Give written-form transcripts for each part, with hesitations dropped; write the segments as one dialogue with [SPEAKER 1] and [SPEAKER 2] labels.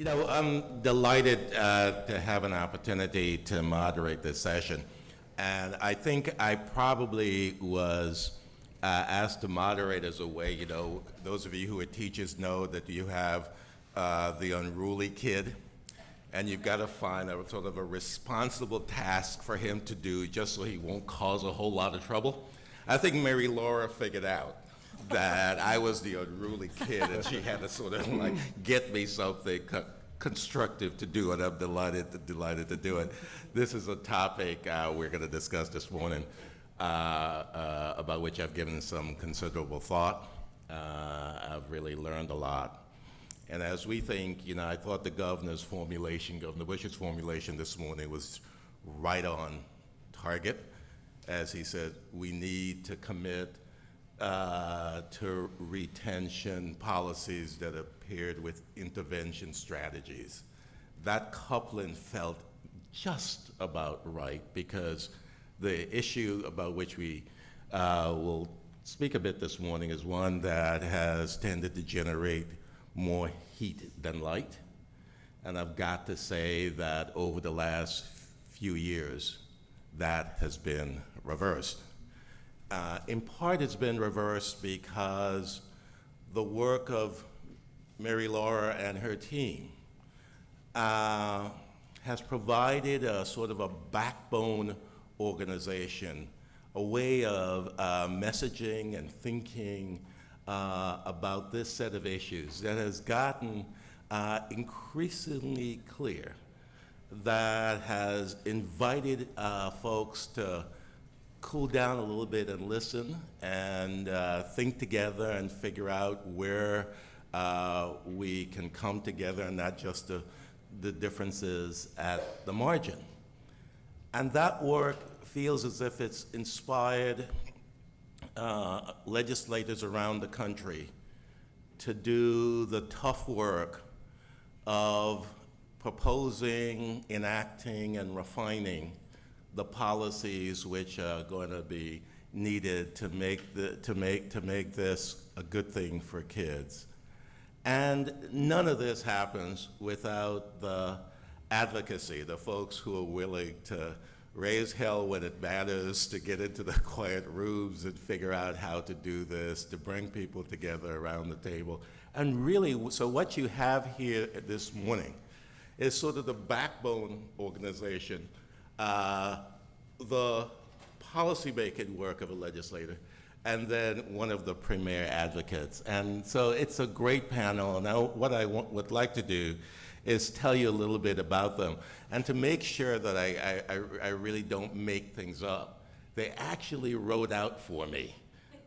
[SPEAKER 1] I'm delighted to have an opportunity to moderate this session. And I think I probably was asked to moderate as a way, those of you who are teachers know that you have the unruly kid, and you've got to find a sort of a responsible task for him to do just so he won't cause a whole lot of trouble. I think Mary Laura figured out that I was the unruly kid, and she had to sort of like get me something constructive to do, and I'm delighted to do it. This is a topic we're going to discuss this morning, about which I've given some considerable thought. I've really learned a lot. And as we think, I thought Governor Bush's formulation this morning was right on target. As he said, we need to commit to retention policies that are paired with intervention strategies. That coupling felt just about right, because the issue about which we will speak a bit this morning is one that has tended to generate more heat than light. And I've got to say that over the last few years, that has been reversed. In part, it's been reversed because the work of Mary Laura and her team has provided a sort of a backbone organization, a way of messaging and thinking about this set of issues that has gotten increasingly clear, that has invited folks to cool down a little bit and listen and think together and figure out where we can come together and not just the differences at the margin. And that work feels as if it's inspired legislators around the country to do the tough work of proposing, enacting, and refining the policies which are going to be needed to make this a good thing for kids. And none of this happens without the advocacy, the folks who are willing to raise hell when it matters, to get into the quiet rooms and figure out how to do this, to bring people together around the table. And really, so what you have here this morning is sort of the backbone organization, the policy-making work of a legislator, and then one of the premier advocates. And so it's a great panel. Now, what I would like to do is tell you a little bit about them. And to make sure that I really don't make things up, they actually wrote out for me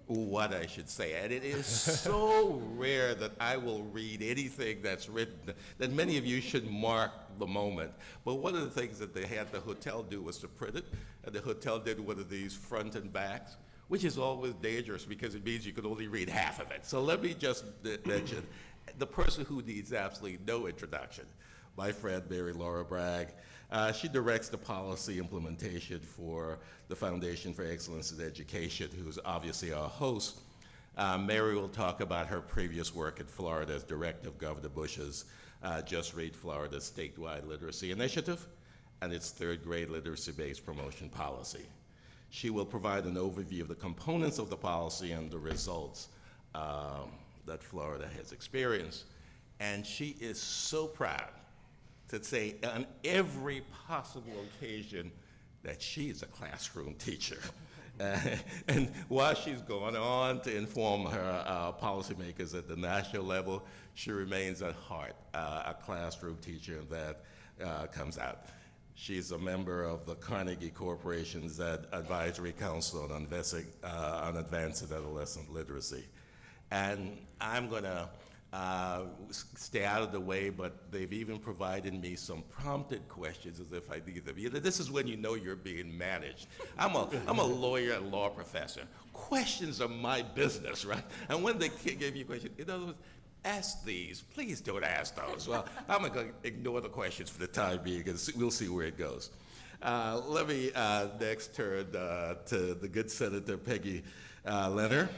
[SPEAKER 1] what I should say. And it is so rare that I will read anything that's written, that many of you should mark the moment. But one of the things that they had the hotel do was to print it, and the hotel did one of these front and backs, which is always dangerous because it means you could only read half of it. So let me just mention the person who needs absolutely no introduction, my friend Mary Laura Bragg. She directs the policy implementation for the Foundation for Excellence in Education, who's obviously our host. Mary will talk about her previous work in Florida as director of Governor Bush's Just Read Florida statewide literacy initiative and its third grade literacy-based promotion policy. She will provide an overview of the components of the policy and the results that Florida has experienced. And she is so proud to say on every possible occasion that she is a classroom teacher. And while she's going on to inform her policymakers at the national level, she remains at heart a classroom teacher, and that comes out. She's a member of the Carnegie Corporation's Advisory Council on Advancing Adolescent Literacy. And I'm gonna stay out of the way, but they've even provided me some prompted questions as if I need them. This is when you know you're being managed. I'm a lawyer and law professor. Questions are my business, right? And when they give you questions, in other words, ask these. Please don't ask those. Well, I'm going to ignore the questions for the time being, and we'll see where it goes. Let me next turn to the good Senator Peggy Lehner.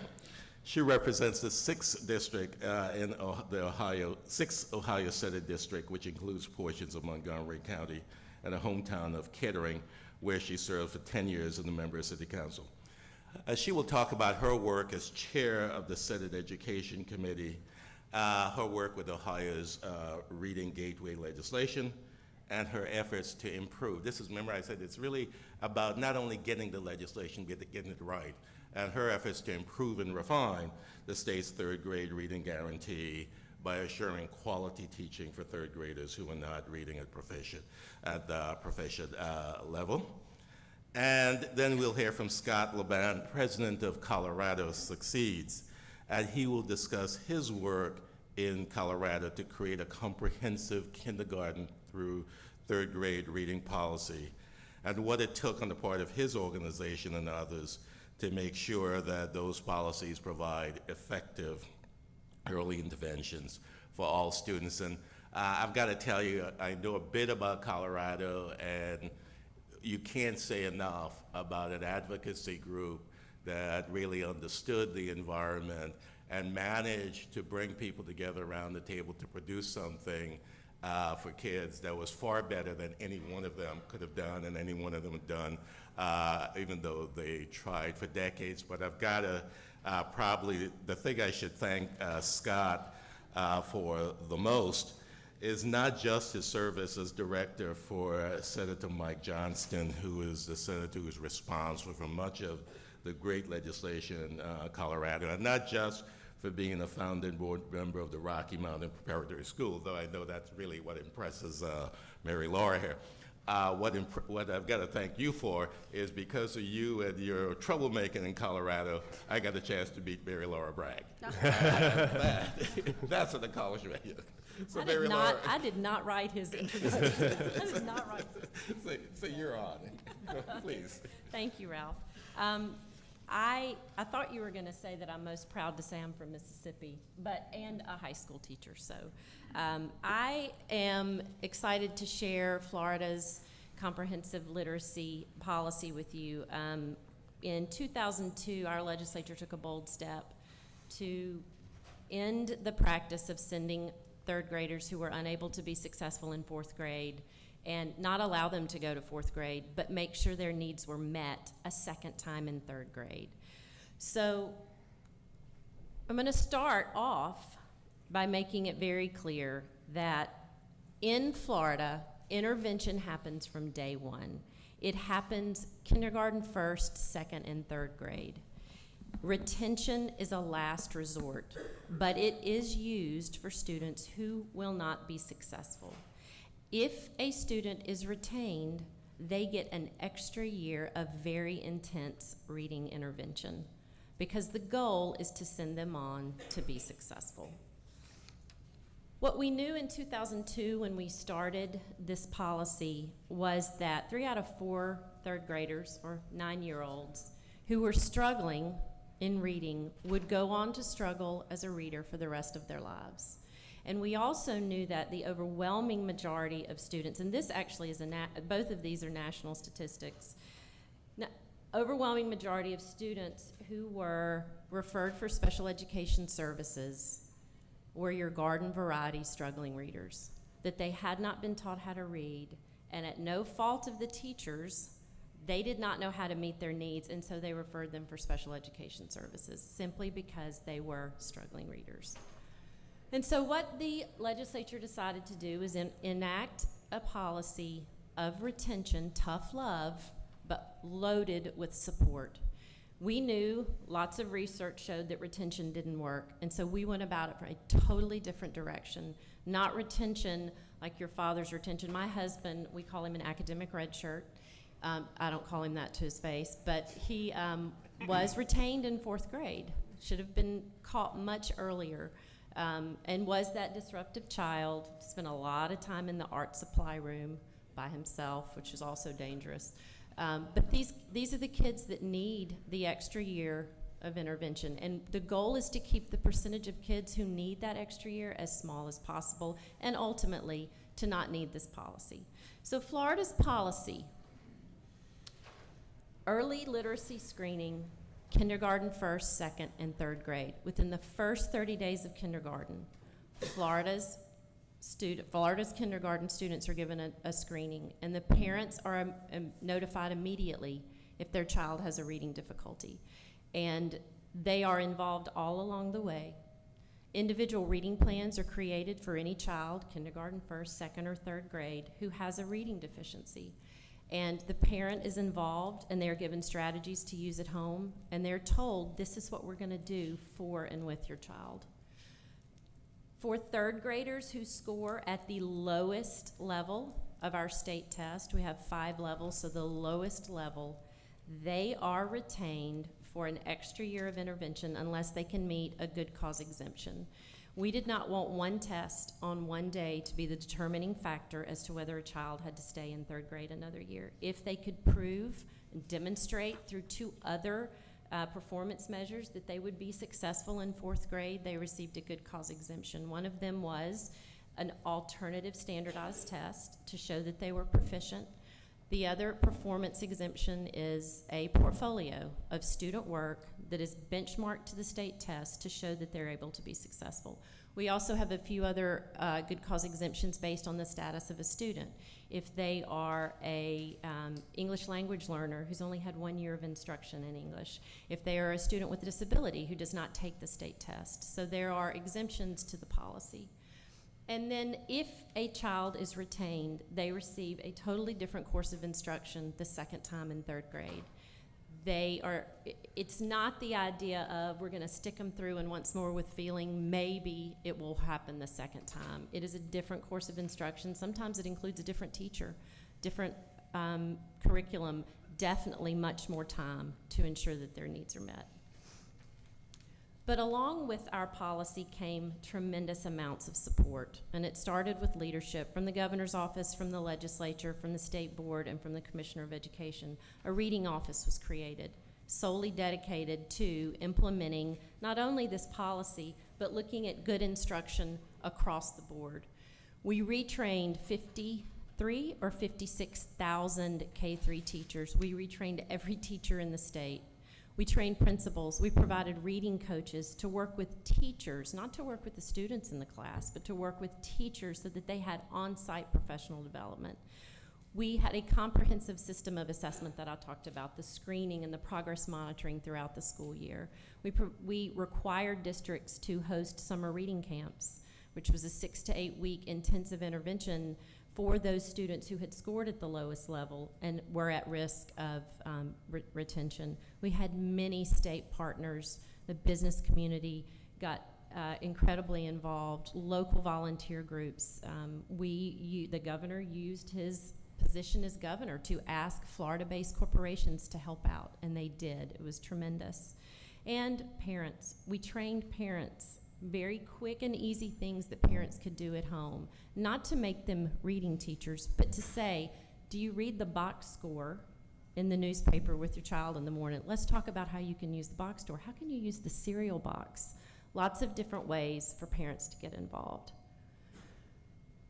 [SPEAKER 1] She represents the 6th district in the Ohio, 6th Ohio Senate district, which includes portions of Montgomery County and a hometown of Kettering, where she served for 10 years as a member of City Council. She will talk about her work as chair of the Senate Education Committee, her work with Ohio's Reading Gateway legislation, and her efforts to improve. This is, remember I said, it's really about not only getting the legislation, getting it right, and her efforts to improve and refine the state's 3rd grade reading guarantee by assuring quality teaching for 3rd graders who are not reading at the proficient level. And then we'll hear from Scott Laband, president of Colorado Succeeds, and he will discuss his work in Colorado to create a comprehensive kindergarten through 3rd grade reading policy, and what it took on the part of his organization and others to make sure that those policies provide effective early interventions for all students. And I've got to tell you, I know a bit about Colorado, and you can't say enough about an advocacy group that really understood the environment and managed to bring people together around the table to produce something for kids that was far better than any one of them could have done and any one of them had done, even though they tried for decades. But I've got to probably, the thing I should thank Scott for the most is not just his service as director for Senator Mike Johnston, who is the senator who is responsible for much of the great legislation in Colorado, and not just for being a founding board member of the Rocky Mountain Preparatory School, though I know that's really what impresses Mary Laura here. What I've got to thank you for is because of you and your troublemaking in Colorado, I got a chance to meet Mary Laura Bragg. That's an accomplishment. So
[SPEAKER 2] I did not write his introduction. I did not write it.
[SPEAKER 1] So you're on. Please.
[SPEAKER 2] Thank you, Ralph. I thought you were going to say that I'm most proud to say I'm from Mississippi, and a high school teacher. So I am excited to share Florida's comprehensive literacy policy with you. In 2002, our legislature took a bold step to end the practice of sending 3rd graders who were unable to be successful in 4th grade and not allow them to go to 4th grade, but make sure their needs were met a second time in 3rd grade. So I'm going to start off by making it very clear that in Florida, intervention happens from day one. It happens kindergarten, 1st, 2nd, and 3rd grade. Retention is a last resort, but it is used for students who will not be successful. If a student is retained, they get an extra year of very intense reading intervention because the goal is to send them on to be successful. What we knew in 2002 when we started this policy was that 3 out of 4 3rd graders, or 9-year-olds, who were struggling in reading would go on to struggle as a reader for the rest of their lives. And we also knew that the overwhelming majority of students, and this actually is both of these are national statistics, overwhelming majority of students who were referred for special education services were your garden variety struggling readers, that they had not been taught how to read, and at no fault of the teachers, they did not know how to meet their needs, and so they referred them for special education services simply because they were struggling readers. And so what the legislature decided to do is enact a policy of retention, tough love, but loaded with support. We knew, lots of research showed that retention didn't work, and so we went about it from a totally different direction. Not retention like your father's retention. My husband, we call him an academic red shirt. I don't call him that to his face, but he was retained in 4th grade. Should have been caught much earlier, and was that disruptive child. Spent a lot of time in the art supply room by himself, which is also dangerous. But these are the kids that need the extra year of intervention, and the goal is to keep the percentage of kids who need that extra year as small as possible, and ultimately to not need this policy. So Florida's policy: early literacy screening kindergarten, first, second, and third grade. Within the first 30 days of kindergarten, Florida's kindergarten students are given a screening, and the parents are notified immediately if their child has a reading difficulty. And they are involved all along the way. Individual reading plans are created for any child, kindergarten, first, second, or third grade, who has a reading deficiency. And the parent is involved, and they're given strategies to use at home, and they're told, this is what we're going to do for and with your child. For third graders who score at the lowest level of our state test, we have 5 levels, so the lowest level, they are retained for an extra year of intervention unless they can meet a good cause exemption. We did not want one test on one day to be the determining factor as to whether a child had to stay in third grade another year. If they could prove and demonstrate through 2 other performance measures that they would be successful in 4th grade, they received a good cause exemption. One of them was an alternative standardized test to show that they were proficient. The other performance exemption is a portfolio of student work that is benchmarked to the state test to show that they're able to be successful. We also have a few other good cause exemptions based on the status of a student. If they are a English language learner who's only had 1 year of instruction in English, if they are a student with a disability who does not take the state test. So there are exemptions to the policy. And then if a child is retained, they receive a totally different course of instruction the second time in third grade. It's not the idea of we're going to stick them through and once more with feeling maybe it will happen the second time. It is a different course of instruction. Sometimes it includes a different teacher, different curriculum, definitely much more time to ensure that their needs are met. But along with our policy came tremendous amounts of support, and it started with leadership from the governor's office, from the legislature, from the state board, and from the commissioner of education. A reading office was created, solely dedicated to implementing not only this policy, but looking at good instruction across the board. We retrained 53 or 56,000 K-3 teachers. We retrained every teacher in the state. We trained principals. We provided reading coaches to work with teachers, not to work with the students in the class, but to work with teachers so that they had on-site professional development. We had a comprehensive system of assessment that I talked about, the screening and the progress monitoring throughout the school year. We required districts to host summer reading camps, which was a 6 to 8 week intensive intervention for those students who had scored at the lowest level and were at risk of retention. We had many state partners. The business community got incredibly involved, local volunteer groups. The governor used his position as governor to ask Florida-based corporations to help out, and they did. It was tremendous. And parents. We trained parents. Very quick and easy things that parents could do at home. Not to make them reading teachers, but to say, do you read the box score in the newspaper with your child in the morning? Let's talk about how you can use the box score. How can you use the cereal box? Lots of different ways for parents to get involved.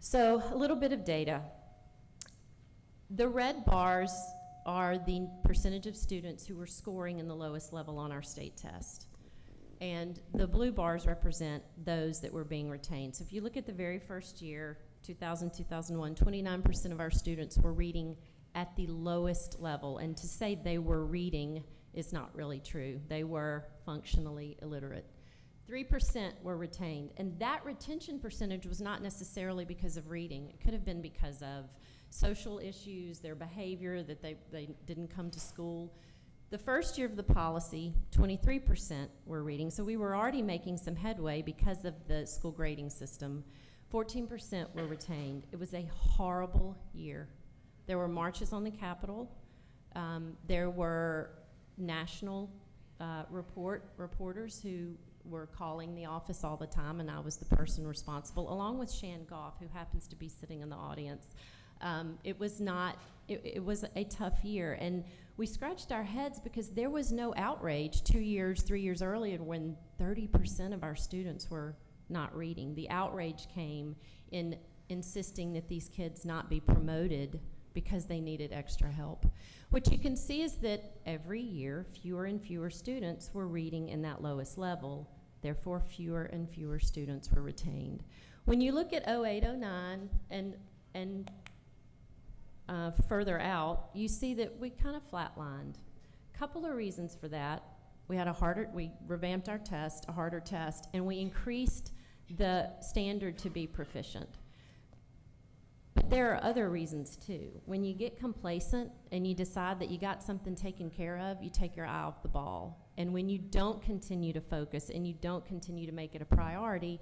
[SPEAKER 2] So a little bit of data. The red bars are the percentage of students who were scoring in the lowest level on our state test. And the blue bars represent those that were being retained. So if you look at the very first year, 2000, 2001, 29% of our students were reading at the lowest level. And to say they were reading is not really true. They were functionally illiterate. 3% were retained. And that retention percentage was not necessarily because of reading. It could have been because of social issues, their behavior, that they didn't come to school. The first year of the policy, 23% were reading, so we were already making some headway because of the school grading system. 14% were retained. It was a horrible year. There were marches on the Capitol. There were national reporters who were calling the office all the time, and I was the person responsible, along with Shan Goff, who happens to be sitting in the audience. It was a tough year, and we scratched our heads because there was no outrage 2 years, 3 years earlier when 30% of our students were not reading. The outrage came in insisting that these kids not be promoted because they needed extra help. What you can see is that every year, fewer and fewer students were reading in that lowest level. Therefore, fewer and fewer students were retained. When you look at 08, 09, and further out, you see that we kind of flatlined. Couple of reasons for that. We revamped our test, a harder test, and we increased the standard to be proficient. But there are other reasons too. When you get complacent and you decide that you got something taken care of, you take your eye off the ball. And when you don't continue to focus and you don't continue to make it a priority,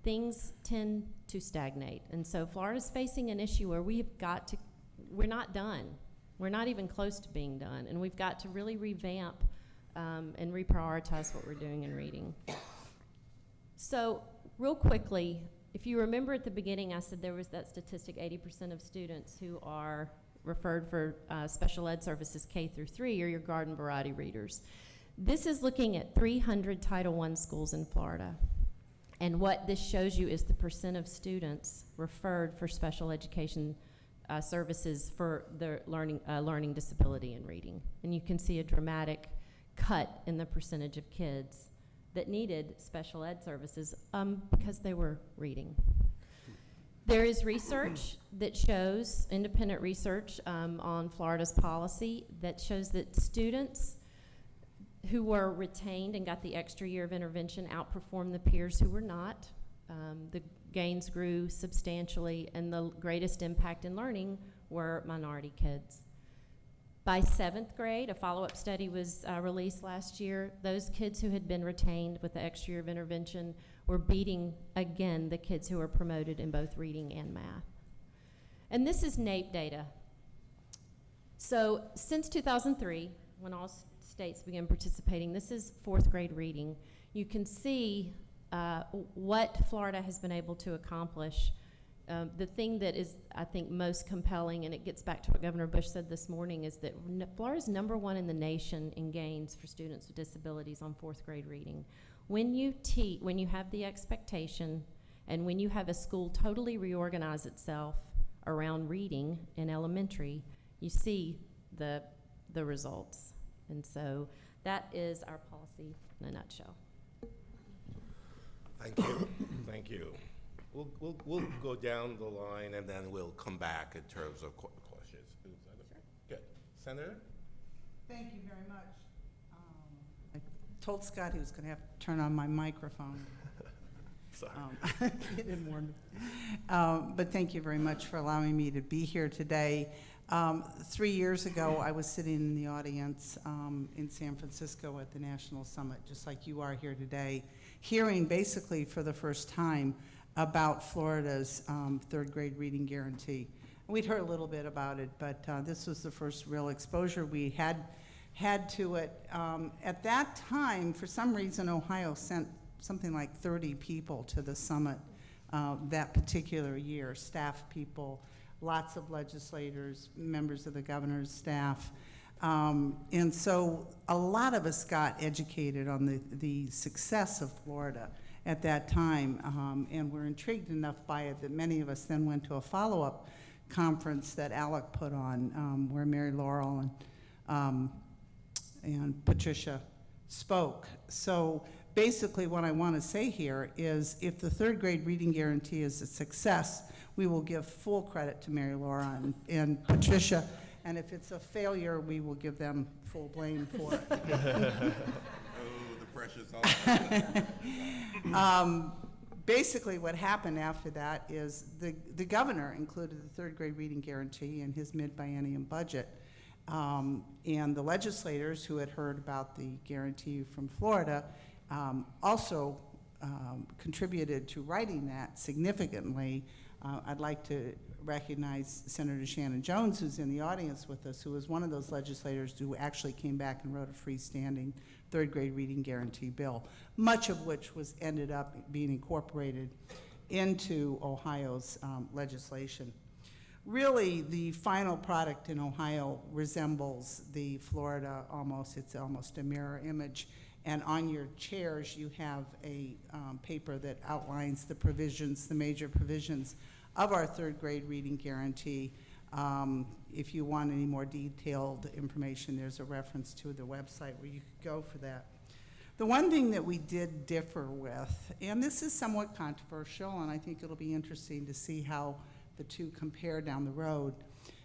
[SPEAKER 2] things tend to stagnate. And so Florida's facing an issue where we're not done. We're not even close to being done. And we've got to really revamp and reprioritize what we're doing in reading. So real quickly, if you remember at the beginning, I said there was that statistic, 80% of students who are referred for special ed services K-3 are your garden variety readers. This is looking at 300 Title I schools in Florida. And what this shows you is the percent of students referred for special education services for their learning disability in reading. And you can see a dramatic cut in the percentage of kids that needed special ed services because they were reading. There is research that shows, independent research on Florida's policy that shows that students who were retained and got the extra year of intervention outperformed the peers who were not. The gains grew substantially, and the greatest impact in learning were minority kids. By 7th grade, a follow-up study was released last year. Those kids who had been retained with the extra year of intervention were beating, again, the kids who were promoted in both reading and math. And this is NAEP data. So since 2003, when all states began participating, this is 4th grade reading. You can see what Florida has been able to accomplish. The thing that is, I think, most compelling, and it gets back to what Governor Bush said this morning, is that Florida's #1 in the nation in gains for students with disabilities on 4th grade reading. When you have the expectation, and when you have a school totally reorganize itself around reading in elementary, you see the results. And so that is our policy in a nutshell.
[SPEAKER 1] Thank you. Thank you. We'll go down the line and then we'll come back in terms of questions. Good. Senator?
[SPEAKER 3] Thank you very much. I told Scott he was going to have to turn on my microphone.
[SPEAKER 1] Sorry.
[SPEAKER 3] He didn't warn me. But thank you very much for allowing me to be here today. 3 years ago, I was sitting in the audience in San Francisco at the National Summit, just like you are here today, hearing basically for the first time about Florida's 3rd grade reading guarantee. We'd heard a little bit about it, but this was the first real exposure we had to it. At that time, for some reason, Ohio sent something like 30 people to the summit that particular year, staff people, lots of legislators, members of the governor's staff. And so a lot of us got educated on the success of Florida at that time, and were intrigued enough by it that many of us then went to a follow-up conference that Alec put on, where Mary Laurel and Patricia spoke. So basically what I want to say here is if the 3rd grade reading guarantee is a success, we will give full credit to Mary Laura and Patricia, and if it's a failure, we will give them full blame for it.
[SPEAKER 1] The pressure's on.
[SPEAKER 3] Basically what happened after that is the governor included the 3rd grade reading guarantee in his mid-biennium budget, and the legislators who had heard about the guarantee from Florida also contributed to writing that significantly. I'd like to recognize Senator Shannon Jones, who's in the audience with us, who was one of those legislators who actually came back and wrote a freestanding 3rd grade reading guarantee bill, much of which was ended up being incorporated into Ohio's legislation. Really, the final product in Ohio resembles the Florida almost. It's almost a mirror image. And on your chairs, you have a paper that outlines the provisions, the major provisions of our 3rd grade reading guarantee. If you want any more detailed information, there's a reference to the website where you could go for that. The one thing that we did differ with, and this is somewhat controversial, and I think it'll be interesting to see how the two compare down the road,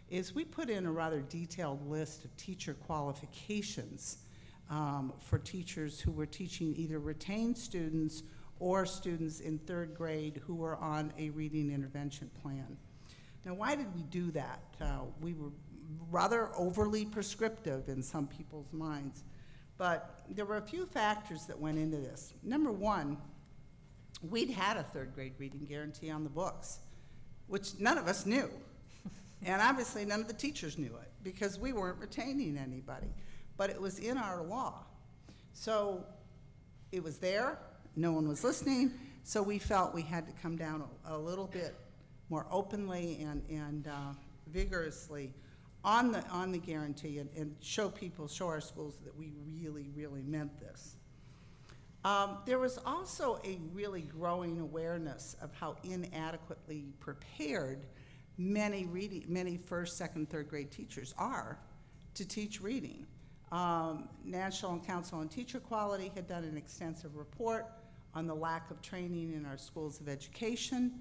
[SPEAKER 3] is we put in a rather detailed list of teacher qualifications for teachers who were teaching either retained students or students in 3rd grade who were on a reading intervention plan. Now, why did we do that? We were rather overly prescriptive in some people's minds, but there were a few factors that went into this. Number one, we'd had a 3rd grade reading guarantee on the books, which none of us knew. And obviously none of the teachers knew it because we weren't retaining anybody, but it was in our law. So it was there, no one was listening, so we felt we had to come down a little bit more openly and vigorously on the guarantee and show our schools that we really, really meant this. There was also a really growing awareness of how inadequately prepared many 1st, 2nd, 3rd grade teachers are to teach reading. National Council on Teacher Quality had done an extensive report on the lack of training in our schools of education.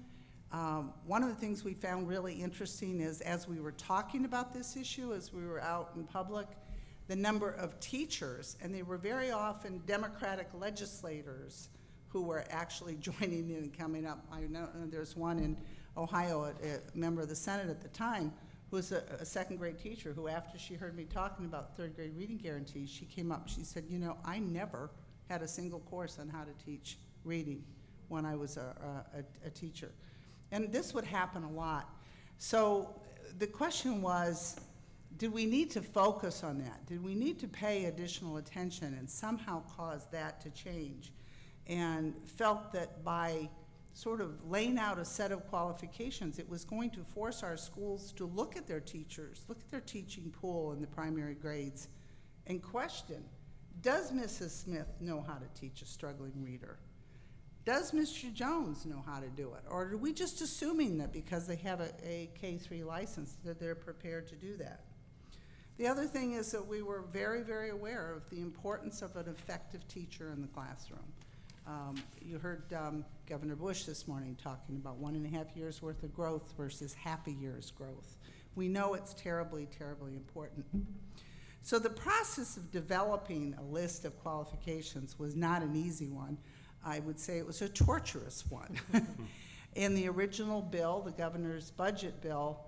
[SPEAKER 3] One of the things we found really interesting is as we were talking about this issue, as we were out in public, the number of teachers, and they were very often Democratic legislators who were actually joining in and coming up. I know there's one in Ohio, a member of the Senate at the time, who was a 2nd grade teacher who, after she heard me talking about 3rd grade reading guarantees, she came up and she said, you know, I never had a single course on how to teach reading when I was a teacher. And this would happen a lot. So the question was, did we need to focus on that? Did we need to pay additional attention and somehow cause that to change? And felt that by sort of laying out a set of qualifications, it was going to force our schools to look at their teachers, look at their teaching pool in the primary grades, and question, does Mrs. Smith know how to teach a struggling reader? Does Mr. Jones know how to do it? Or are we just assuming that because they have a K-3 license that they're prepared to do that? The other thing is that we were very, very aware of the importance of an effective teacher in the classroom. You heard Governor Bush this morning talking about 1.5 years worth of growth versus half a year's growth. We know it's terribly, terribly important. So the process of developing a list of qualifications was not an easy one. I would say it was a torturous one. In the original bill, the governor's budget bill,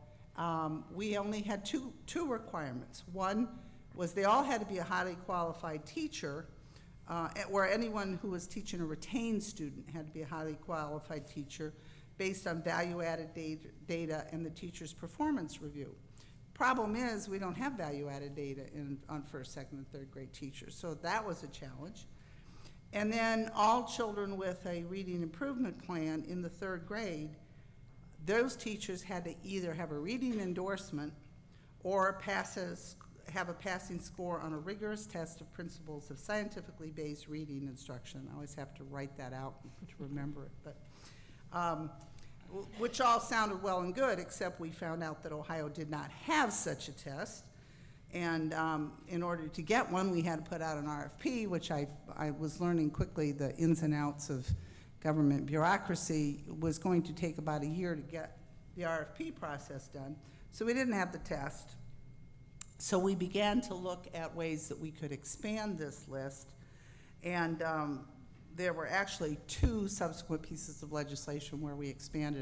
[SPEAKER 3] we only had two requirements. One was they all had to be a highly qualified teacher, or anyone who was teaching a retained student had to be a highly qualified teacher based on value-added data and the teacher's performance review. Problem is, we don't have value-added data on 1st, 2nd, and 3rd grade teachers, so that was a challenge. And then all children with a reading improvement plan in the 3rd grade, those teachers had to either have a reading endorsement or have a passing score on a rigorous test of principles of scientifically based reading instruction. I always have to write that out to remember it, but which all sounded well and good, except we found out that Ohio did not have such a test. And in order to get one, we had to put out an RFP, which I was learning quickly the ins and outs of government bureaucracy was going to take about a year to get the RFP process done. So we didn't have the test. So we began to look at ways that we could expand this list. And there were actually 2 subsequent pieces of legislation where we expanded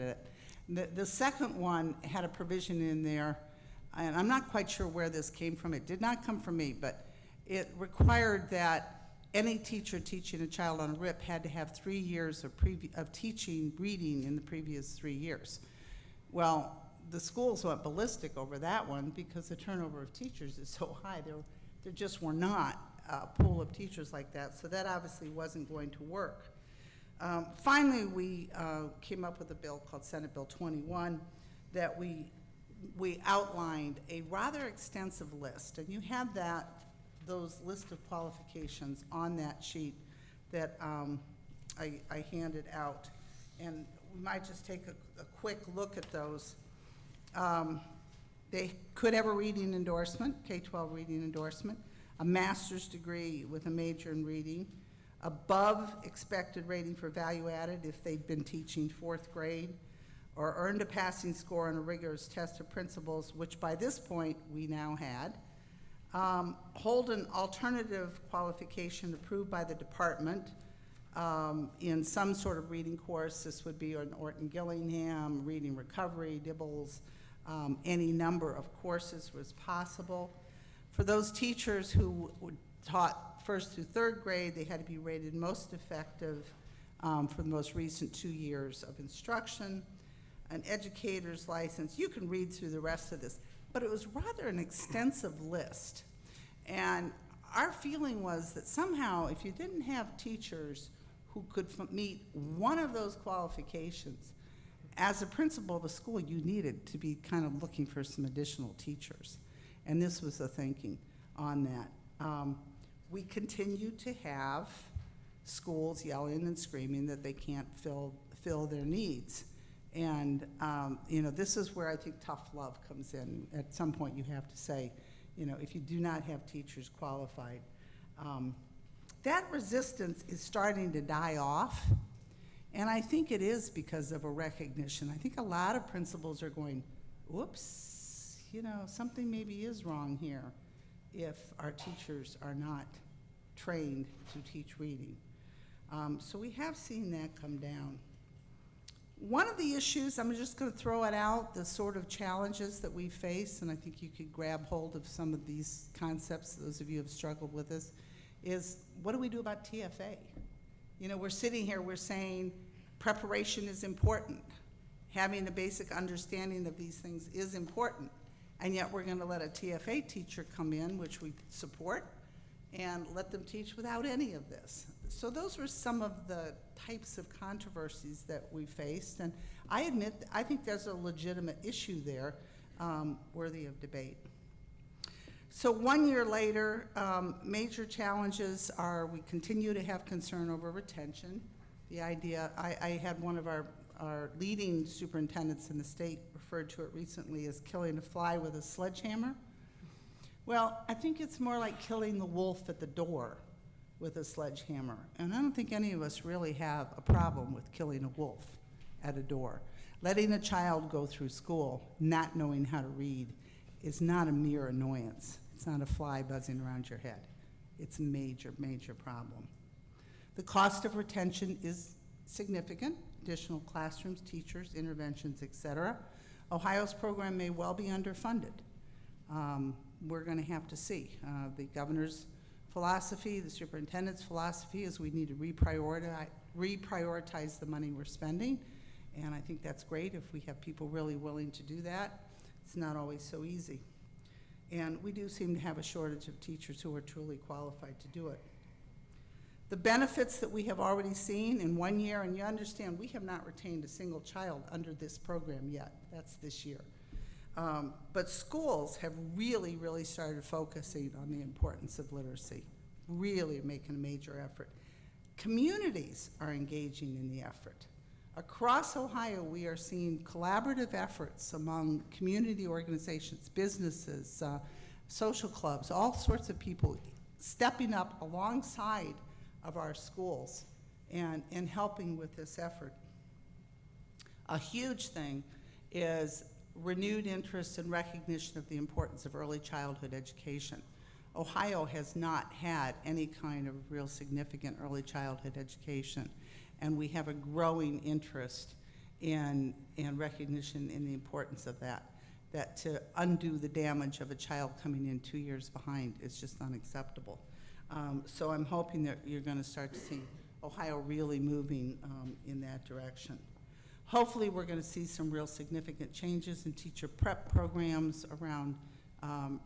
[SPEAKER 3] it. The second one had a provision in there, and I'm not quite sure where this came from. It did not come from me, but it required that any teacher teaching a child on a RIP had to have 3 years of teaching reading in the previous 3 years. Well, the schools went ballistic over that one because the turnover of teachers is so high. There just were not a pool of teachers like that, so that obviously wasn't going to work. Finally, we came up with a bill called Senate Bill 21 that we outlined a rather extensive list, and you have those list of qualifications on that sheet that I handed out, and we might just take a quick look at those. They could have a reading endorsement, K-12 reading endorsement, a master's degree with a major in reading, above expected rating for value added if they'd been teaching 4th grade, or earned a passing score on a rigorous test of principles, which by this point we now had, hold an alternative qualification approved by the department in some sort of reading course. This would be an Orton-Gillingham, reading recovery, Dibbles, any number of courses was possible. For those teachers who taught 1st through 3rd grade, they had to be rated most effective for the most recent 2 years of instruction, an educator's license. You can read through the rest of this, but it was rather an extensive list. And our feeling was that somehow if you didn't have teachers who could meet one of those qualifications, as a principal of a school, you needed to be kind of looking for some additional teachers. And this was the thinking on that. We continue to have schools yelling and screaming that they can't fill their needs. And, you know, this is where I think tough love comes in. At some point you have to say, you know, if you do not have teachers qualified. That resistance is starting to die off. And I think it is because of a recognition. I think a lot of principals are going, whoops, you know, something maybe is wrong here if our teachers are not trained to teach reading. So we have seen that come down. One of the issues, I'm just going to throw it out, the sort of challenges that we face, and I think you could grab hold of some of these concepts, those of you who have struggled with this, is what do we do about TFA? You know, we're sitting here, we're saying preparation is important. Having a basic understanding of these things is important. And yet we're going to let a TFA teacher come in, which we support, and let them teach without any of this. So those were some of the types of controversies that we faced. And I admit, I think there's a legitimate issue there worthy of debate. So 1 year later, major challenges are we continue to have concern over retention. The idea, I had one of our leading superintendents in the state referred to it recently as killing a fly with a sledgehammer. Well, I think it's more like killing the wolf at the door with a sledgehammer. And I don't think any of us really have a problem with killing a wolf at a door. Letting a child go through school not knowing how to read is not a mere annoyance. It's not a fly buzzing around your head. It's a major, major problem. The cost of retention is significant. Additional classrooms, teachers, interventions, et cetera. Ohio's program may well be underfunded. We're going to have to see. The governor's philosophy, the superintendent's philosophy is we need to reprioritize the money we're spending, and I think that's great if we have people really willing to do that. It's not always so easy. And we do seem to have a shortage of teachers who are truly qualified to do it. The benefits that we have already seen in 1 year, and you understand we have not retained a single child under this program yet. That's this year. But schools have really, really started focusing on the importance of literacy, really making a major effort. Communities are engaging in the effort. Across Ohio, we are seeing collaborative efforts among community organizations, businesses, social clubs, all sorts of people stepping up alongside of our schools and helping with this effort. A huge thing is renewed interest and recognition of the importance of early childhood education. Ohio has not had any kind of real significant early childhood education, and we have a growing interest in recognition in the importance of that to undo the damage of a child coming in 2 years behind is just unacceptable. So I'm hoping that you're going to start to see Ohio really moving in that direction. Hopefully we're going to see some real significant changes in teacher prep programs around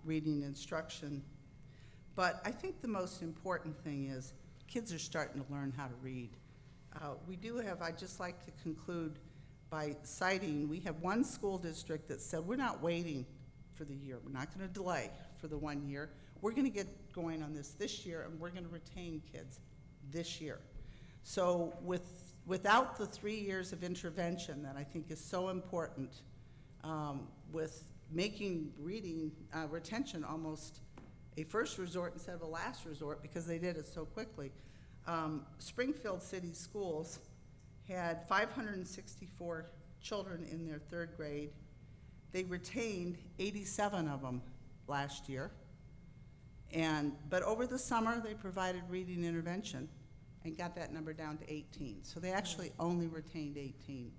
[SPEAKER 3] reading instruction. But I think the most important thing is kids are starting to learn how to read. We do have, I'd just like to conclude by citing, we have one school district that said we're not waiting for the year. We're not going to delay for the 1 year. We're going to get going on this year, and we're going to retain kids this year. So without the 3 years of intervention that I think is so important with making reading retention almost a first resort instead of a last resort because they did it so quickly. Springfield City Schools had 564 children in their third grade. They retained 87 of them last year. But over the summer, they provided reading intervention and got that number down to 18. So they actually only retained 18.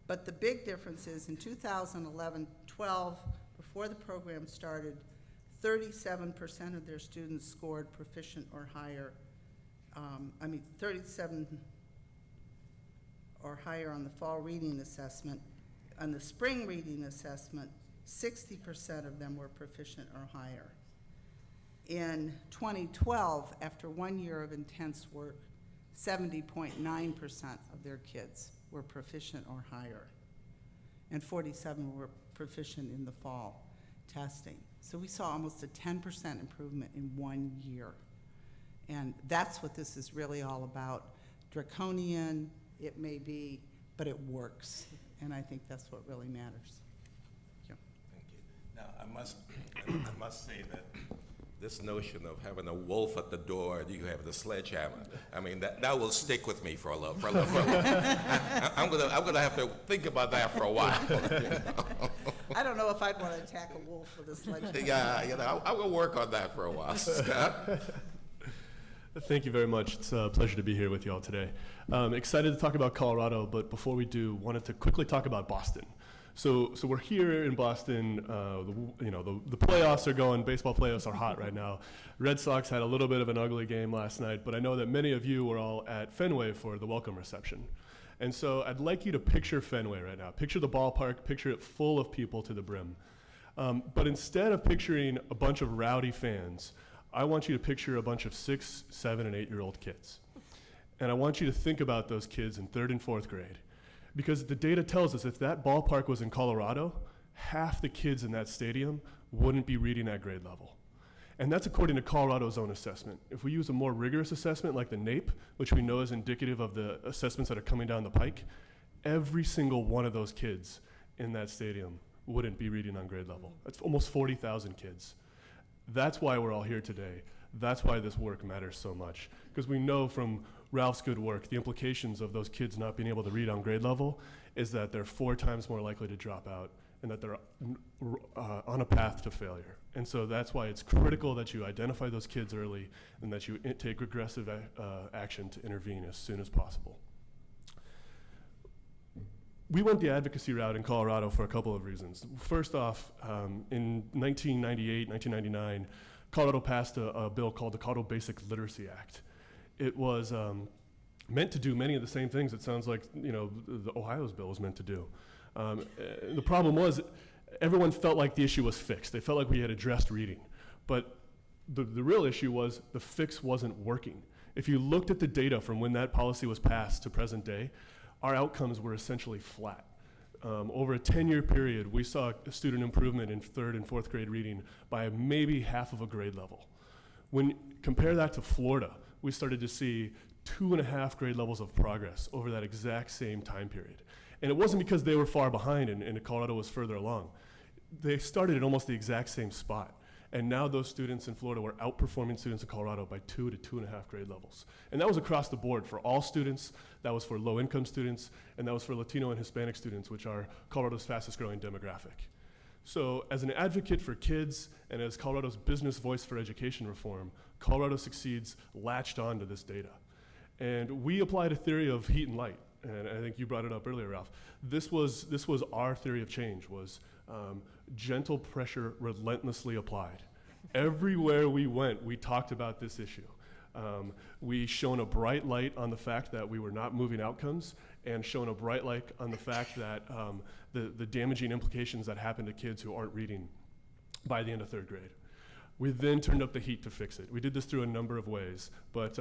[SPEAKER 3] But the big difference is in 2011-12, before the program started, 37% of their students scored proficient or higher. 37 or higher on the fall reading assessment. On the spring reading assessment, 60% of them were proficient or higher. In 2012, after 1 year of intense work, 70.9% of their kids were proficient or higher, and 47 were proficient in the fall testing. So we saw almost a 10% improvement in 1 year. And that's what this is really all about. Draconian, it may be, but it works. And I think that's what really matters. Thank you.
[SPEAKER 1] Thank you. Now, I must say that this notion of having a wolf at the door, you have the sledgehammer. I mean, that will stick with me for a little. I'm gonna have to think about that for a while. You know?
[SPEAKER 3] I don't know if I'd want to attack a wolf with a sledgehammer.
[SPEAKER 1] Yeah, you know, I'm gonna work on that for a while. Scott?
[SPEAKER 4] Thank you very much. It's a pleasure to be here with you all today. Excited to talk about Colorado, but before we do, wanted to quickly talk about Boston. So we're here in Boston. The playoffs are going. Baseball playoffs are hot right now. Red Sox had a little bit of an ugly game last night, but I know that many of you were all at Fenway for the welcome reception. And so I'd like you to picture Fenway right now. Picture the ballpark. Picture it full of people to the brim. But instead of picturing a bunch of rowdy fans, I want you to picture a bunch of 6, 7, and 8-year-old kids. And I want you to think about those kids in 3rd and 4th grade. Because the data tells us if that ballpark was in Colorado, half the kids in that stadium wouldn't be reading at grade level. And that's according to Colorado's own assessment. If we use a more rigorous assessment like the NAEP, which we know is indicative of the assessments that are coming down the pike, every single one of those kids in that stadium wouldn't be reading on grade level. That's almost 40,000 kids. That's why we're all here today. That's why this work matters so much. Because we know from Ralph's good work, the implications of those kids not being able to read on grade level is that they're 4 times more likely to drop out and that they're on a path to failure. And so that's why it's critical that you identify those kids early and that you take aggressive action to intervene as soon as possible. We went the advocacy route in Colorado for a couple of reasons. First off, in 1998, 1999, Colorado passed a bill called the Colorado Basic Literacy Act. It was meant to do many of the same things it sounds like the Ohio's bill was meant to do. The problem was everyone felt like the issue was fixed. They felt like we had addressed reading. But the real issue was the fix wasn't working. If you looked at the data from when that policy was passed to present day, our outcomes were essentially flat. Over a 10-year period, we saw a student improvement in 3rd and 4th grade reading by maybe half of a grade level. When compare that to Florida, we started to see 2.5 grade levels of progress over that exact same time period. And it wasn't because they were far behind and Colorado was further along. They started at almost the exact same spot. And now those students in Florida were outperforming students in Colorado by 2 to 2.5 grade levels. And that was across the board for all students, that was for low-income students, and that was for Latino and Hispanic students, which are Colorado's fastest growing demographic. So as an advocate for kids and as Colorado's business voice for education reform, Colorado Succeeds latched on to this data. And we applied a theory of heat and light, and I think you brought it up earlier, Ralph. This was our theory of change, was gentle pressure relentlessly applied. Everywhere we went, we talked about this issue. We shone a bright light on the fact that we were not moving outcomes and shone a bright light on the fact that the damaging implications that happen to kids who aren't reading by the end of 3rd grade. We then turned up the heat to fix it. We did this through a number of ways, but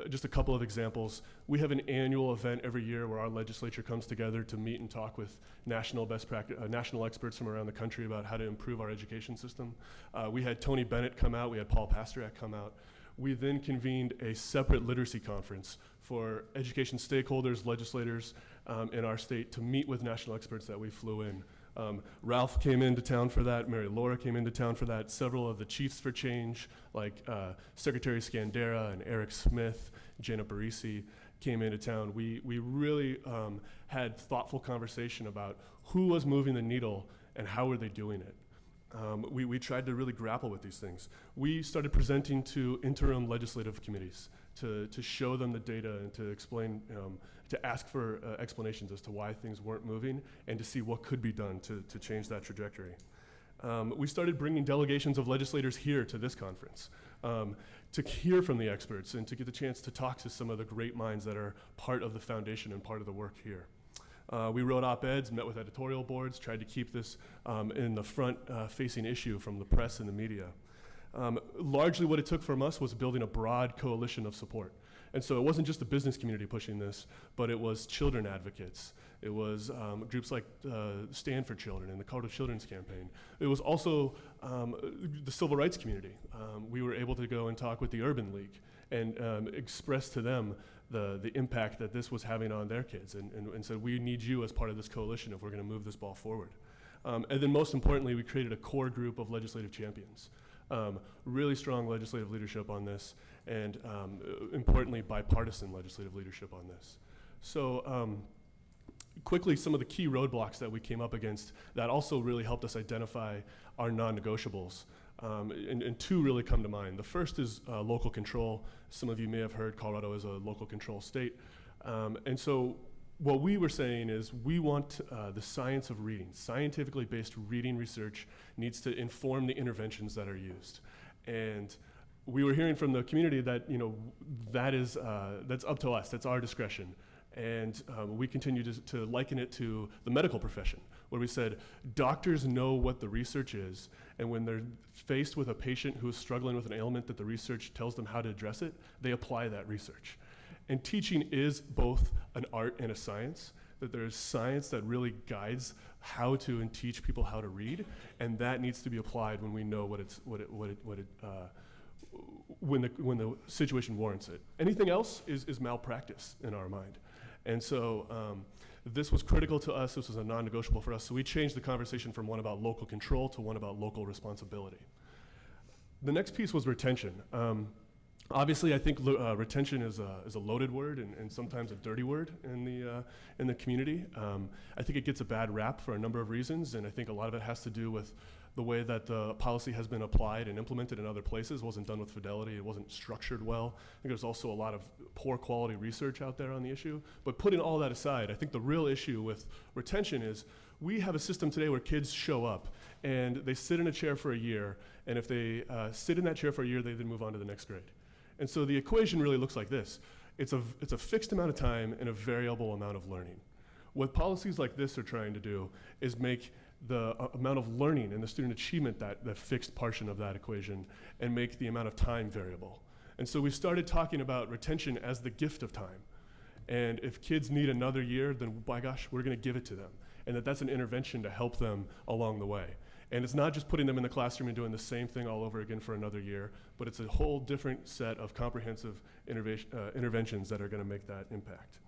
[SPEAKER 4] just a couple of examples. We have an annual event every year where our legislature comes together to meet and talk with national experts from around the country about how to improve our education system. We had Tony Bennett come out, we had Paul Pastorak come out. We then convened a separate literacy conference for education stakeholders, legislators in our state to meet with national experts that we flew in Ralph came into town for that. Mary Laura came into town for that. Several of the chiefs for change, like Secretary Scandera and Eric Smith, Janet Barisi, came into town. We really had thoughtful conversation about who was moving the needle and how were they doing it. We tried to really grapple with these things. We started presenting to interim legislative committees to show them the data and to explain, to ask for explanations as to why things weren't moving and to see what could be done to change that trajectory. We started bringing delegations of legislators here to this conference to hear from the experts and to get the chance to talk to some of the great minds that are part of the foundation and part of the work here. We wrote op-eds, met with editorial boards, tried to keep this in the front-facing issue from the press and the media. Largely what it took from us was building a broad coalition of support. And so it wasn't just the business community pushing this, but it was children advocates. It was groups like Stand for Children and the Colorado Children's Campaign. It was also the civil rights community. We were able to go and talk with the Urban League and express to them the impact that this was having on their kids and said, we need you as part of this coalition if we're gonna move this ball forward. And then most importantly, we created a core group of legislative champions. Really strong legislative leadership on this, and importantly, bipartisan legislative leadership on this. So quickly, some of the key roadblocks that we came up against that also really helped us identify our non-negotiables. And two really come to mind. The first is local control. Some of you may have heard Colorado is a local control state. And so what we were saying is we want the science of reading, scientifically based reading research needs to inform the interventions that are used. And we were hearing from the community that, that's up to us, that's our discretion. And we continue to liken it to the medical profession, where we said doctors know what the research is, and when they're faced with a patient who is struggling with an ailment that the research tells them how to address it, they apply that research. And teaching is both an art and a science, that there is science that really guides how to and teach people how to read, and that needs to be applied when we know when the situation warrants it. Anything else is malpractice in our mind. And so this was critical to us. This was a non-negotiable for us. So we changed the conversation from one about local control to one about local responsibility. The next piece was retention. Obviously, I think retention is a loaded word and sometimes a dirty word in the community. I think it gets a bad rap for a number of reasons, and I think a lot of it has to do with the way that the policy has been applied and implemented in other places. It wasn't done with fidelity. It wasn't structured well. I think there's also a lot of poor quality research out there on the issue. But putting all that aside, I think the real issue with retention is we have a system today where kids show up and they sit in a chair for a year, and if they sit in that chair for a year, they then move on to the next grade. And so the equation really looks like this. It's a fixed amount of time and a variable amount of learning. What policies like this are trying to do is make the amount of learning and the student achievement that fixed portion of that equation and make the amount of time variable. And so we started talking about retention as the gift of time. And if kids need another year, then by gosh, we're gonna give it to them. And that's an intervention to help them along the way. And it's not just putting them in the classroom and doing the same thing all over again for another year, but it's a whole different set of comprehensive interventions that are gonna make that impact.